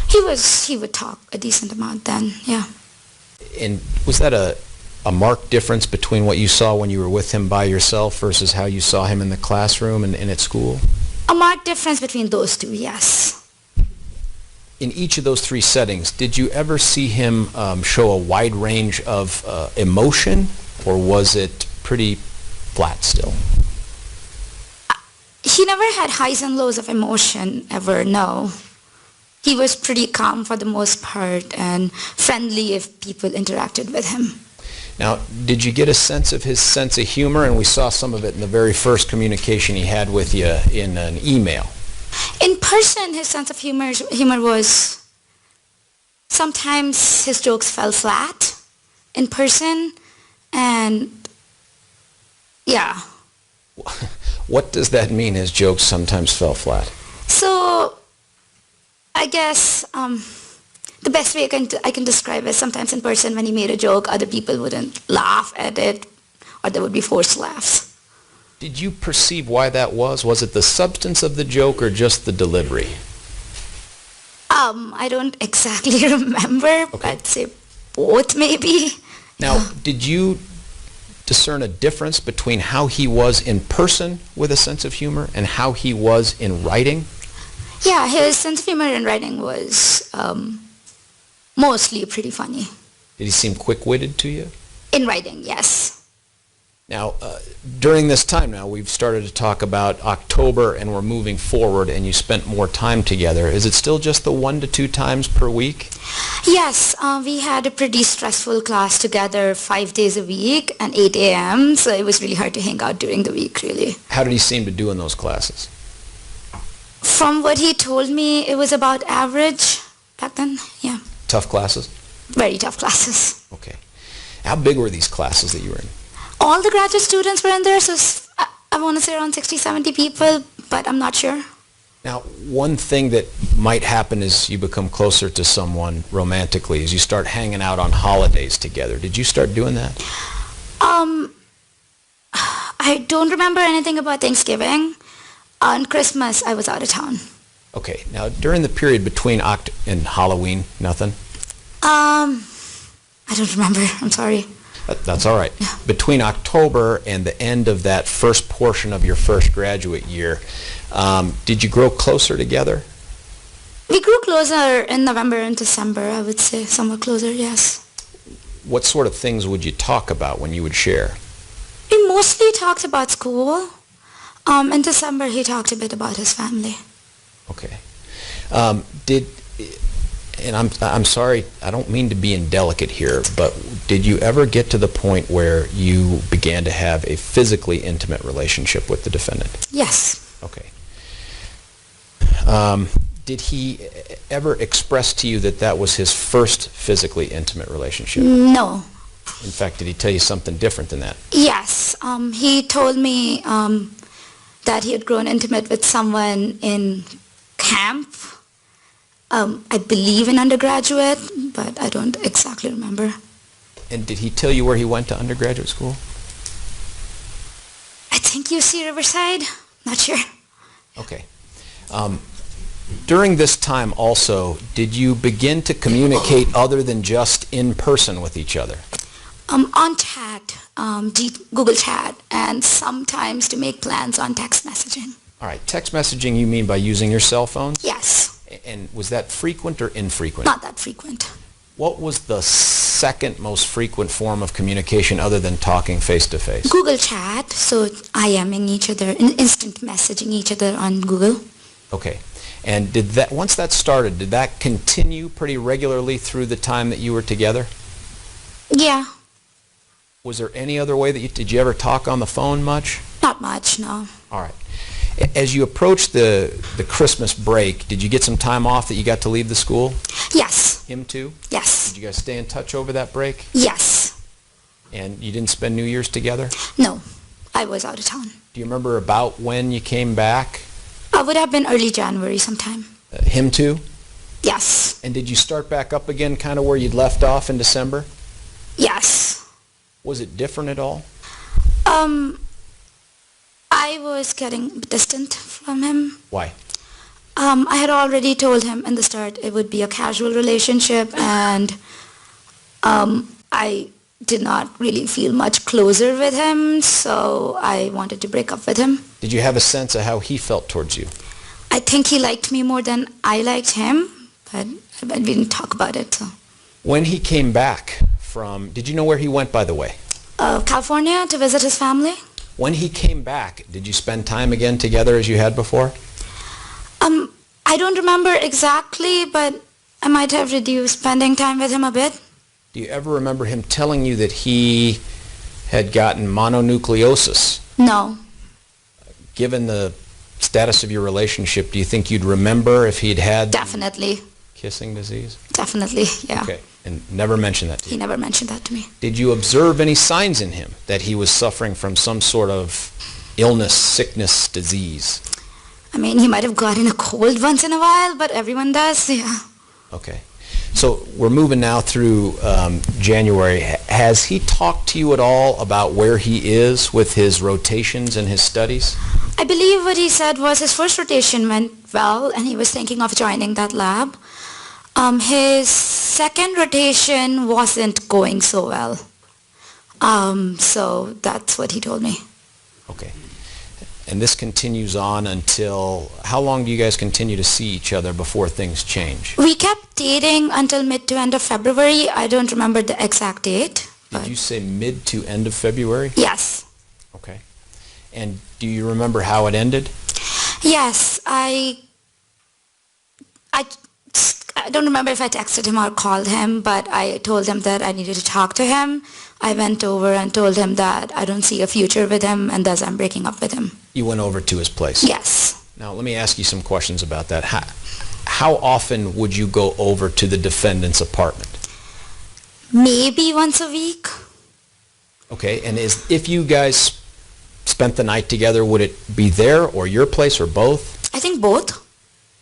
He would talk a decent amount then, yeah. And was that a marked difference between what you saw when you were with him by yourself versus how you saw him in the classroom and at school? A marked difference between those two, yes. In each of those three settings, did you ever see him show a wide range of emotion, or was it pretty flat still? He never had highs and lows of emotion ever, no. He was pretty calm for the most part and friendly if people interacted with him. Now, did you get a sense of his sense of humor? And we saw some of it in the very first communication he had with you in an email. In person, his sense of humor was, sometimes his jokes fell flat in person, and yeah. What does that mean, his jokes sometimes fell flat? So, I guess the best way I can describe it, sometimes in person when he made a joke, other people wouldn't laugh at it, or there would be forced laughs. Did you perceive why that was? Was it the substance of the joke or just the delivery? I don't exactly remember, but I'd say both maybe. Now, did you discern a difference between how he was in person with a sense of humor and how he was in writing? Yeah, his sense of humor in writing was mostly pretty funny. Did he seem quick-witted to you? In writing, yes. Now, during this time now, we've started to talk about October and we're moving forward and you spent more time together. Is it still just the 1 to 2 times per week? Yes, we had a pretty stressful class together 5 days a week and 8 a.m., so it was really hard to hang out during the week, really. How did he seem to do in those classes? From what he told me, it was about average back then, yeah. Tough classes? Very tough classes. Okay. How big were these classes that you were in? All the graduate students were in there, so I want to say around 60, 70 people, but I'm not sure. Now, one thing that might happen as you become closer to someone romantically is you start hanging out on holidays together. Did you start doing that? I don't remember anything about Thanksgiving. On Christmas, I was out of town. Okay. Now, during the period between and Halloween, nothing? I don't remember. I'm sorry. That's all right. Yeah. Between October and the end of that first portion of your first graduate year, did you grow closer together? We grew closer in November and December, I would say. Somewhat closer, yes. What sort of things would you talk about when you would share? We mostly talked about school. In December, he talked a bit about his family. Okay. And I'm sorry, I don't mean to be indelicate here, but did you ever get to the point where you began to have a physically intimate relationship with the defendant? Yes. Okay. Did he ever express to you that that was his first physically intimate relationship? No. In fact, did he tell you something different than that? Yes. He told me that he had grown intimate with someone in camp. I believe in undergraduate, but I don't exactly remember. And did he tell you where he went to undergraduate school? I think UC Riverside. Not sure. Okay. During this time also, did you begin to communicate other than just in person with each other? On chat, Google Chat, and sometimes to make plans on text messaging. All right, text messaging you mean by using your cell phones? Yes, And was that frequent or infrequent? not that frequent. What was the second most frequent form of communication other than talking face-to-face? Google Chat, so IMing each other, instant messaging each other on Google. Okay. And did that, once that started, did that continue pretty regularly through the time that you were together? Yeah, Was there any other way that did you ever talk on the phone much? not much, no. All right. As you approached the Christmas break, did you get some time off that you got to leave the school? Yes, Him too? yes, Did you guys stay in touch over that break? yes. And you didn't spend New Year's together? No, I was out of town. Do you remember about when you came back? I would have been early January sometime. Him too? Yes, And did you start back up again kind of where you'd left off in December? yes. Was it different at all? I was getting distant from him. Why? I had already told him in the start it would be a casual relationship, and I did not really feel much closer with him, so I wanted to break up with him. Did you have a sense of how he felt towards you? I think he liked me more than I liked him, but we didn't talk about it. So. When he came back from, did you know where he went, by the way? California to visit his family. When he came back, did you spend time again together as you had before? I don't remember exactly, but I might have reduced spending time with him a bit. Do you ever remember him telling you that he had gotten mononucleosis? No. Given the status of your relationship, do you think you'd remember if he'd had Definitely. kissing disease? Definitely, yeah. Okay, and never mentioned that to He you. never mentioned that to me. Did you observe any signs in him that he was suffering from some sort of illness, sickness, disease? I mean, he might have gotten a cold once in a while, but everyone does, yeah. Okay. So we're moving now through January. Has he talked to you at all about where he is with his rotations and his studies? I believe what he said was his first rotation went well, and he was thinking of joining that lab. His second rotation wasn't going so well. So that's what he told me. Okay. And this continues on until, how long do you guys continue to see each other before things change? We kept dating until mid to end of February. I don't remember the exact date. Did you say mid to end of February? Yes. Okay. And do you remember how it ended? Yes, I don't remember if I texted him or called him, but I told him that I needed to talk to him. I went over and told him that I don't see a future with him, and thus I'm breaking up with him. You went over to his place? Yes. Now, let me ask you some questions about that. How often would you go over to the defendant's apartment? Maybe once a week. Okay, and if you guys spent the night together, would it be there or your place or both? I think both.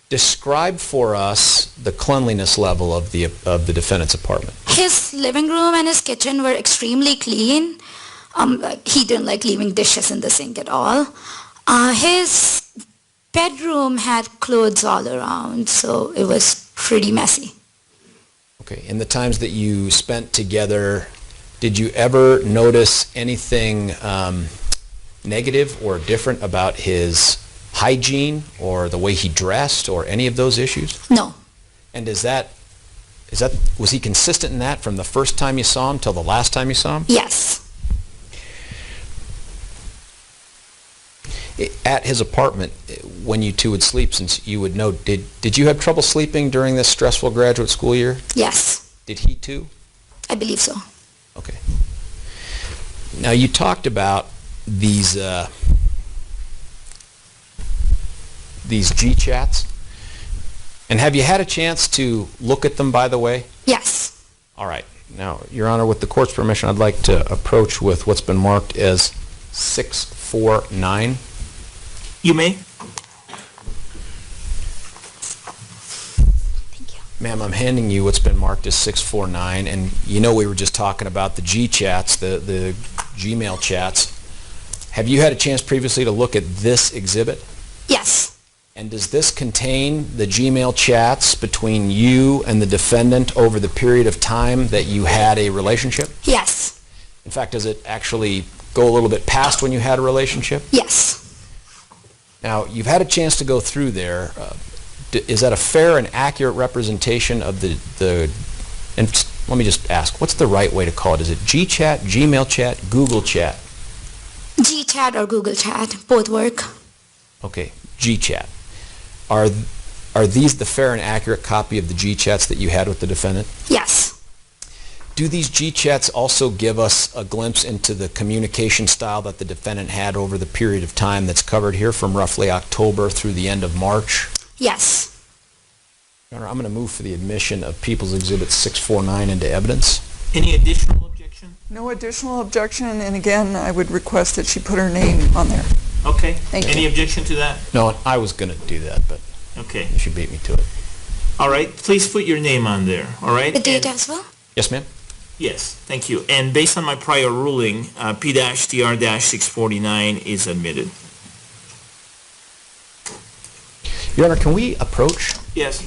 Describe for us the cleanliness level of the defendant's apartment. His living room and his kitchen were extremely clean. He didn't like leaving dishes in the sink at all. His bedroom had clothes all around, so it was pretty messy. Okay, in the times that you spent together, did you ever notice anything negative or different about his hygiene or the way he dressed or any of those issues? No. And was he consistent in that from the first time you saw him till the last time you saw him? Yes. At his apartment, when you two would sleep, since you would know, did you have trouble sleeping during this stressful graduate school year? Yes. Did he too? I believe so. Okay. Now you talked about these G-chats. And have you had a chance to look at them, by the way? Yes. All right. Now, Your Honor, with the court's permission, I'd like to approach with what's been marked as 649. You may. Thank you. Ma'am, I'm handing you what's been marked as 649, and you know we were just talking about the G-chats, the Gmail chats. Have you had a chance previously to look at this exhibit? Yes. And does this contain the Gmail chats between you and the defendant over the period of time that you had a relationship? Yes. In fact, does it actually go a little bit past when you had a relationship? Yes. Now, you've had a chance to go through there. Is that a fair and accurate representation of and let me just ask, what's the right way to call it? Is it G-chat, Gmail chat, Google chat? G-chat or Google chat, both work. Okay, G-chat. Are these the fair and accurate copy of the G-chats that you had with the defendant? Yes. Do these G-chats also give us a glimpse into the communication style that the defendant had over the period of time that's covered here from roughly October through the end of March? Yes. Your Honor, I'm going to move for the admission of People's Exhibit 649 into evidence. Any additional objection? No additional objection, and again, I would request that she put her name on there. Okay. Thank you. Any objection to that? No, I was going to do that, but Okay. you should beat me to it. All right. Please put your name on there. All right. The date And- as well? Yes, ma'am? Yes, thank you. And based on my prior ruling, P-TR-649 is admitted. Your Honor, can we approach? Yes.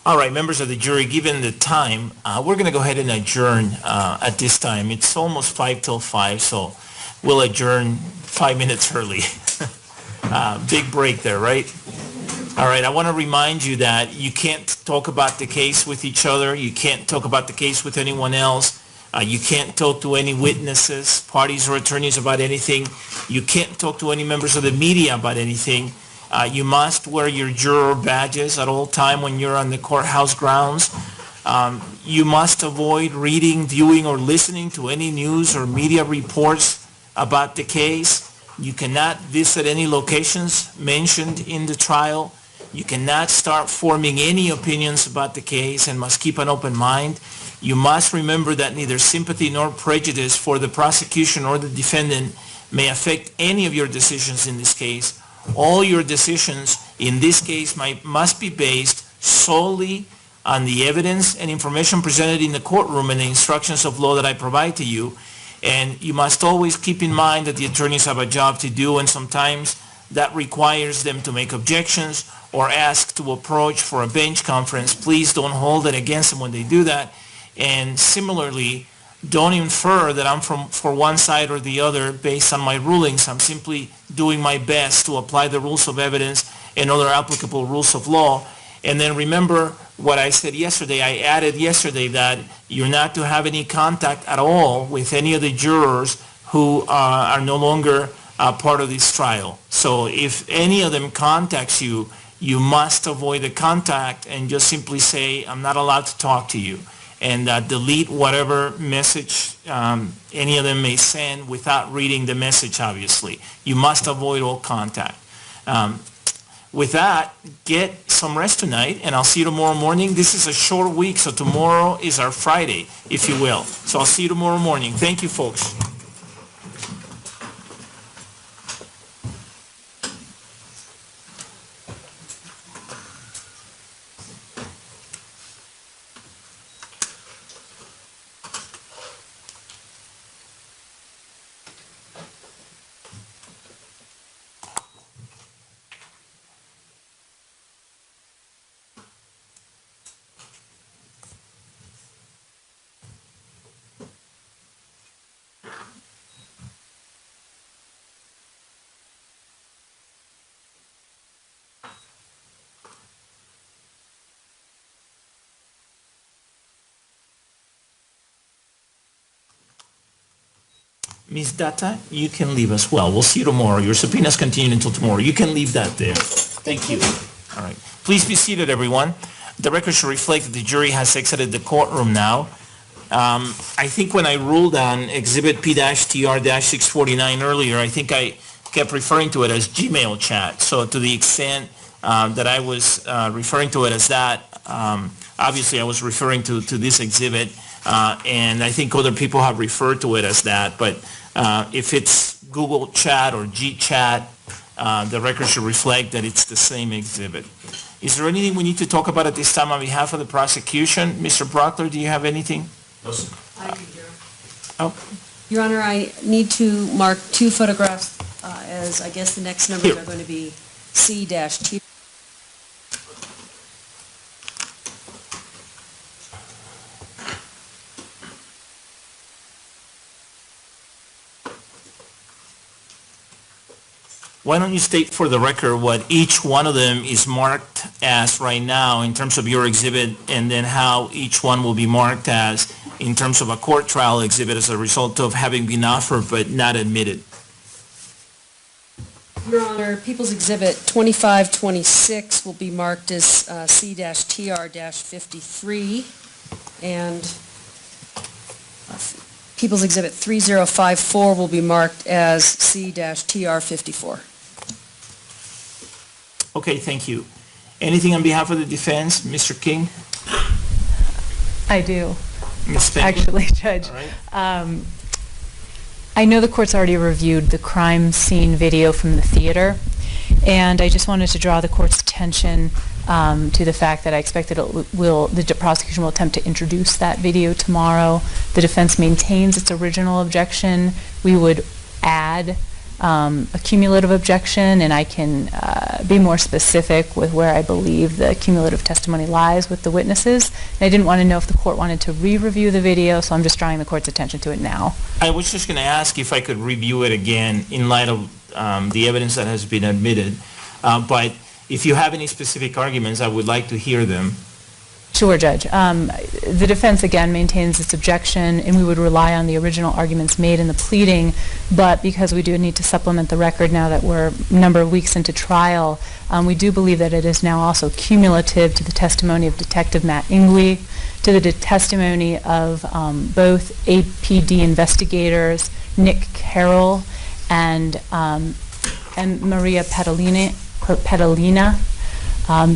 All right, members of the jury, given the time, we're going to go ahead and adjourn at this time. It's almost 5 till 5, so we'll adjourn 5 minutes early. Big break there, right? All right, I want to remind you that you can't talk about the case with each other. You can't talk about the case with anyone else. You can't talk to any witnesses, parties, or attorneys about anything. You can't talk to any members of the media about anything. You must wear your juror badges at all time when you're on the courthouse grounds. You must avoid reading, viewing, or listening to any news or media reports about the case. You cannot visit any locations mentioned in the trial. You cannot start forming any opinions about the case and must keep an open mind. You must remember that neither sympathy nor prejudice for the prosecution or the defendant may affect any of your decisions in this case. All your decisions in this case must be based solely on the evidence and information presented in the courtroom and the instructions of law that I provide to you. And you must always keep in mind that the attorneys have a job to do, and sometimes that requires them to make objections or ask to approach for a bench conference. Please don't hold it against them when they do that. And similarly, don't infer that I'm for one side or the other based on my rulings. I'm simply doing my best to apply the rules of evidence and other applicable rules of law. And then remember what I said yesterday. I added yesterday that you're not to have any contact at all with any of the jurors who are no longer part of this trial. So if any of them contacts you, you must avoid the contact and just simply say, I'm not allowed to talk to you. And delete whatever message any of them may send without reading the message, obviously. You must avoid all contact. with that, get some rest tonight, and I'll see you tomorrow morning. This is a short week, so tomorrow is our Friday, if you will. So I'll see you tomorrow morning. Thank you, folks. Ms. Data, you can leave as well. We'll see you tomorrow. Your subpoenas continue until tomorrow. You can leave that there. Thank you. All right. Please be seated, everyone. The record should reflect that the jury has exited the courtroom now. I think when I ruled on Exhibit P-TR-649 earlier, I think I kept referring to it as Gmail chat. So to the extent that I was referring to it as that, obviously I was referring to this exhibit, and I think other people have referred to it as that. But if it's Google Chat or G-Chat, the record should reflect that it's the same exhibit. Is there anything we need to talk about at this time on behalf of the prosecution? Mr. Brockler, do you have anything? I do, Your Oh, Honor. Your Honor, I need to mark two photographs as I guess the next numbers Here. are going to be C-T. why don't you state for the record what each one of them is marked as right now in terms of your exhibit, and then how each one will be marked as in terms of a court trial exhibit as a result of having been offered but not admitted. Your Honor, People's Exhibit 2526 will be marked as C-TR-53, and People's Exhibit 3054 will be marked as C-TR-54. Okay, thank you. Anything on behalf of the defense, Mr. King? I do, Ms. Spangler? actually, Judge. All right. I know the court's already reviewed the crime scene video from the theater, and I just wanted to draw the court's attention to the fact that I expect that the prosecution will attempt to introduce that video tomorrow. The defense maintains its original objection. We would add a cumulative objection, and I can be more specific with where I believe the cumulative testimony lies with the witnesses. And I didn't want to know if the court wanted to re-review the video, so I'm just drawing the court's attention to it now. I was just going to ask if I could review it again in light of the evidence that has been admitted. But if you have any specific arguments, I would like to hear them. Sure, Judge. The defense, again, maintains its objection, and we would rely on the original arguments made in the pleading, but because we do need to supplement the record now that we're a number of weeks into trial, we do believe that it is now also cumulative to the testimony of Detective Matt Ingwe, to the testimony of both APD investigators Nick Carroll and Maria Petalina.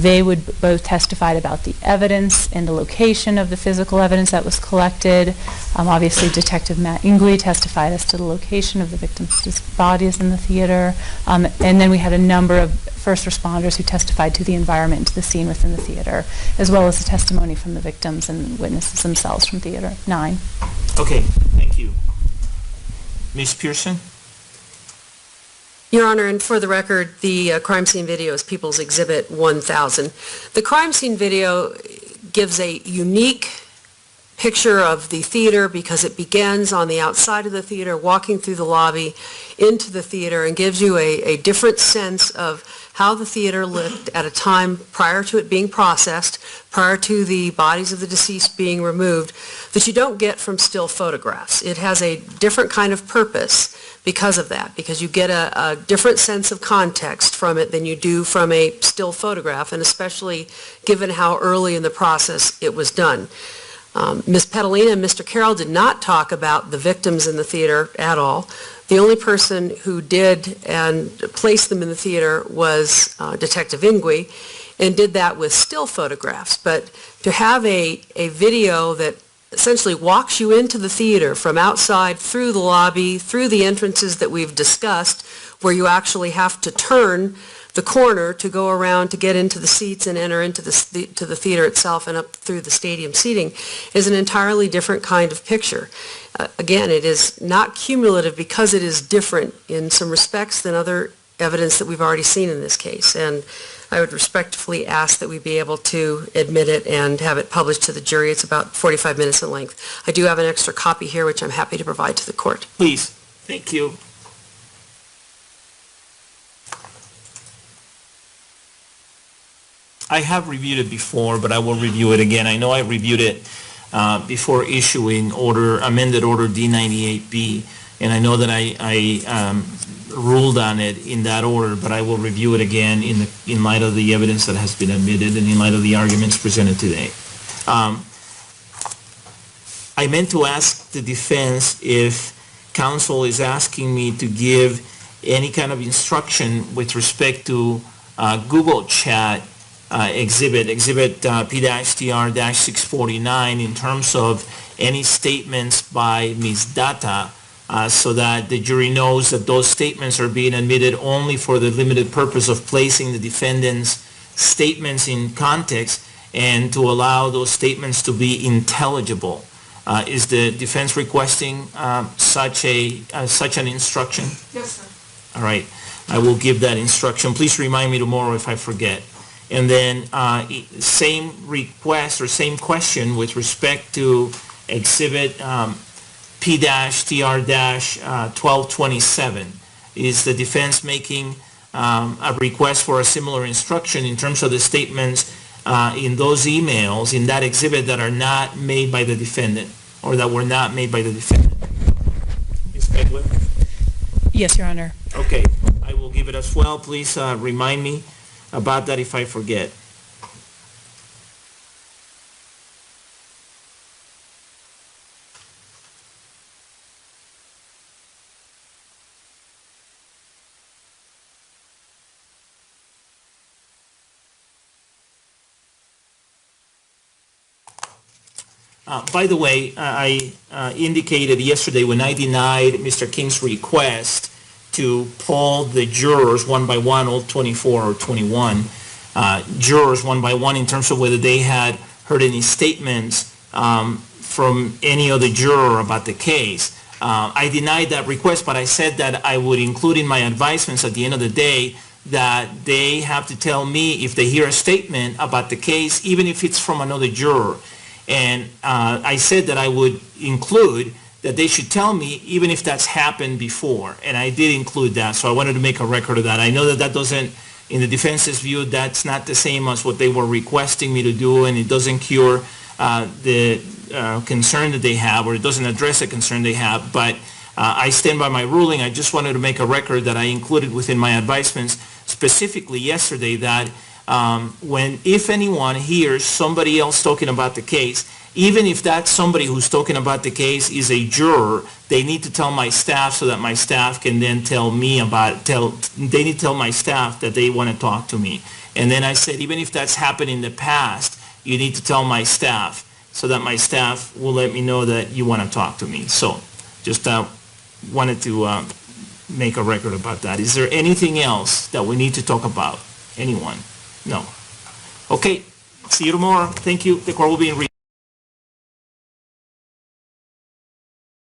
They would both testify about the evidence and the location of the physical evidence that was collected. Obviously, Detective Matt Ingwe testified as to the location of the victims' bodies in the theater. And then we had a number of first responders who testified to the environment and to the scene within the theater, as well as the testimony from the victims and witnesses themselves from Theater 9. Okay, thank you. Ms. Pearson? Your Honor, and for the record, the crime scene video is People's Exhibit 1000. The crime scene video gives a unique picture of the theater because it begins on the outside of the theater, walking through the lobby into the theater, and gives you a different sense of how the theater looked at a time prior to it being processed, prior to the bodies of the deceased being removed, that you don't get from still photographs. It has a different kind of purpose because of that, because you get a different sense of context from it than you do from a still photograph, and especially given how early in the process it was done. Ms. Petalina and Mr. Carroll did not talk about the victims in the theater at all. The only person who did and placed them in the theater was Detective Ingui, and did that with still photographs. But to have a video that essentially walks you into the theater from outside, through the lobby, through the entrances that we've discussed, where you actually have to turn the corner to go around to get into the seats and enter into the theater itself and up through the stadium seating, is an entirely different kind of picture. Again, it is not cumulative because it is different in some respects than other evidence that we've already seen in this case. And I would respectfully ask that we be able to admit it and have it published to the jury. It's about 45 minutes in length. I do have an extra copy here, which I'm happy to provide to the court. Please. Thank you. I have reviewed it before, but I will review it again. I know I reviewed it before issuing amended order D98B, and I know that I ruled on it in that order, but I will review it again in light of the evidence that has been admitted and in light of the arguments presented today. I meant to ask the defense if counsel is asking me to give any kind of instruction with respect to Google Chat exhibit P-TR-649 in terms of any statements by Ms. Data, so that the jury knows that those statements are being admitted only for the limited purpose of placing the defendant's statements in context and to allow those statements to be intelligible. Is the defense requesting such an instruction? Yes, sir. All right. I will give that instruction. Please remind me tomorrow if I forget. And then same request or same question with respect to exhibit P-TR-1227. Is the defense making a request for a similar instruction in terms of the statements in those emails, in that exhibit, that are not made by the defendant or that were not made by the defendant? Ms. Bedwick? Yes, Your Honor. Okay. I will give it as well. Please remind me about that if I forget. By the way, I indicated yesterday when I denied Mr. King's request to poll the jurors one by one, all 24 or 21 jurors one by one, in terms of whether they had heard any statements from any other juror about the case. I denied that request, but I said that I would include in my advisements at the end of the day that they have to tell me if they hear a statement about the case, even if it's from another juror. And I said that I would include that they should tell me even if that's happened before, and I did include that, so I wanted to make a record of that. I know that that doesn't, in the defense's view, that's not the same as what they were requesting me to do, and it doesn't cure the concern that they have, or it doesn't address the concern they have, but I stand by my ruling. I just wanted to make a record that I included within my advisements, specifically yesterday, that if anyone hears somebody else talking about the case, even if that somebody who's talking about the case is a juror, they need to tell my staff so that my staff can then tell me about it. They need to tell my staff that they want to talk to me. And then I said, even if that's happened in the past, you need to tell my staff so that my staff will let me know that you want to talk to me. So just wanted to make a record about that. Is there anything else that we need to talk about? Anyone? No. Okay. See you tomorrow. Thank you. The court will be in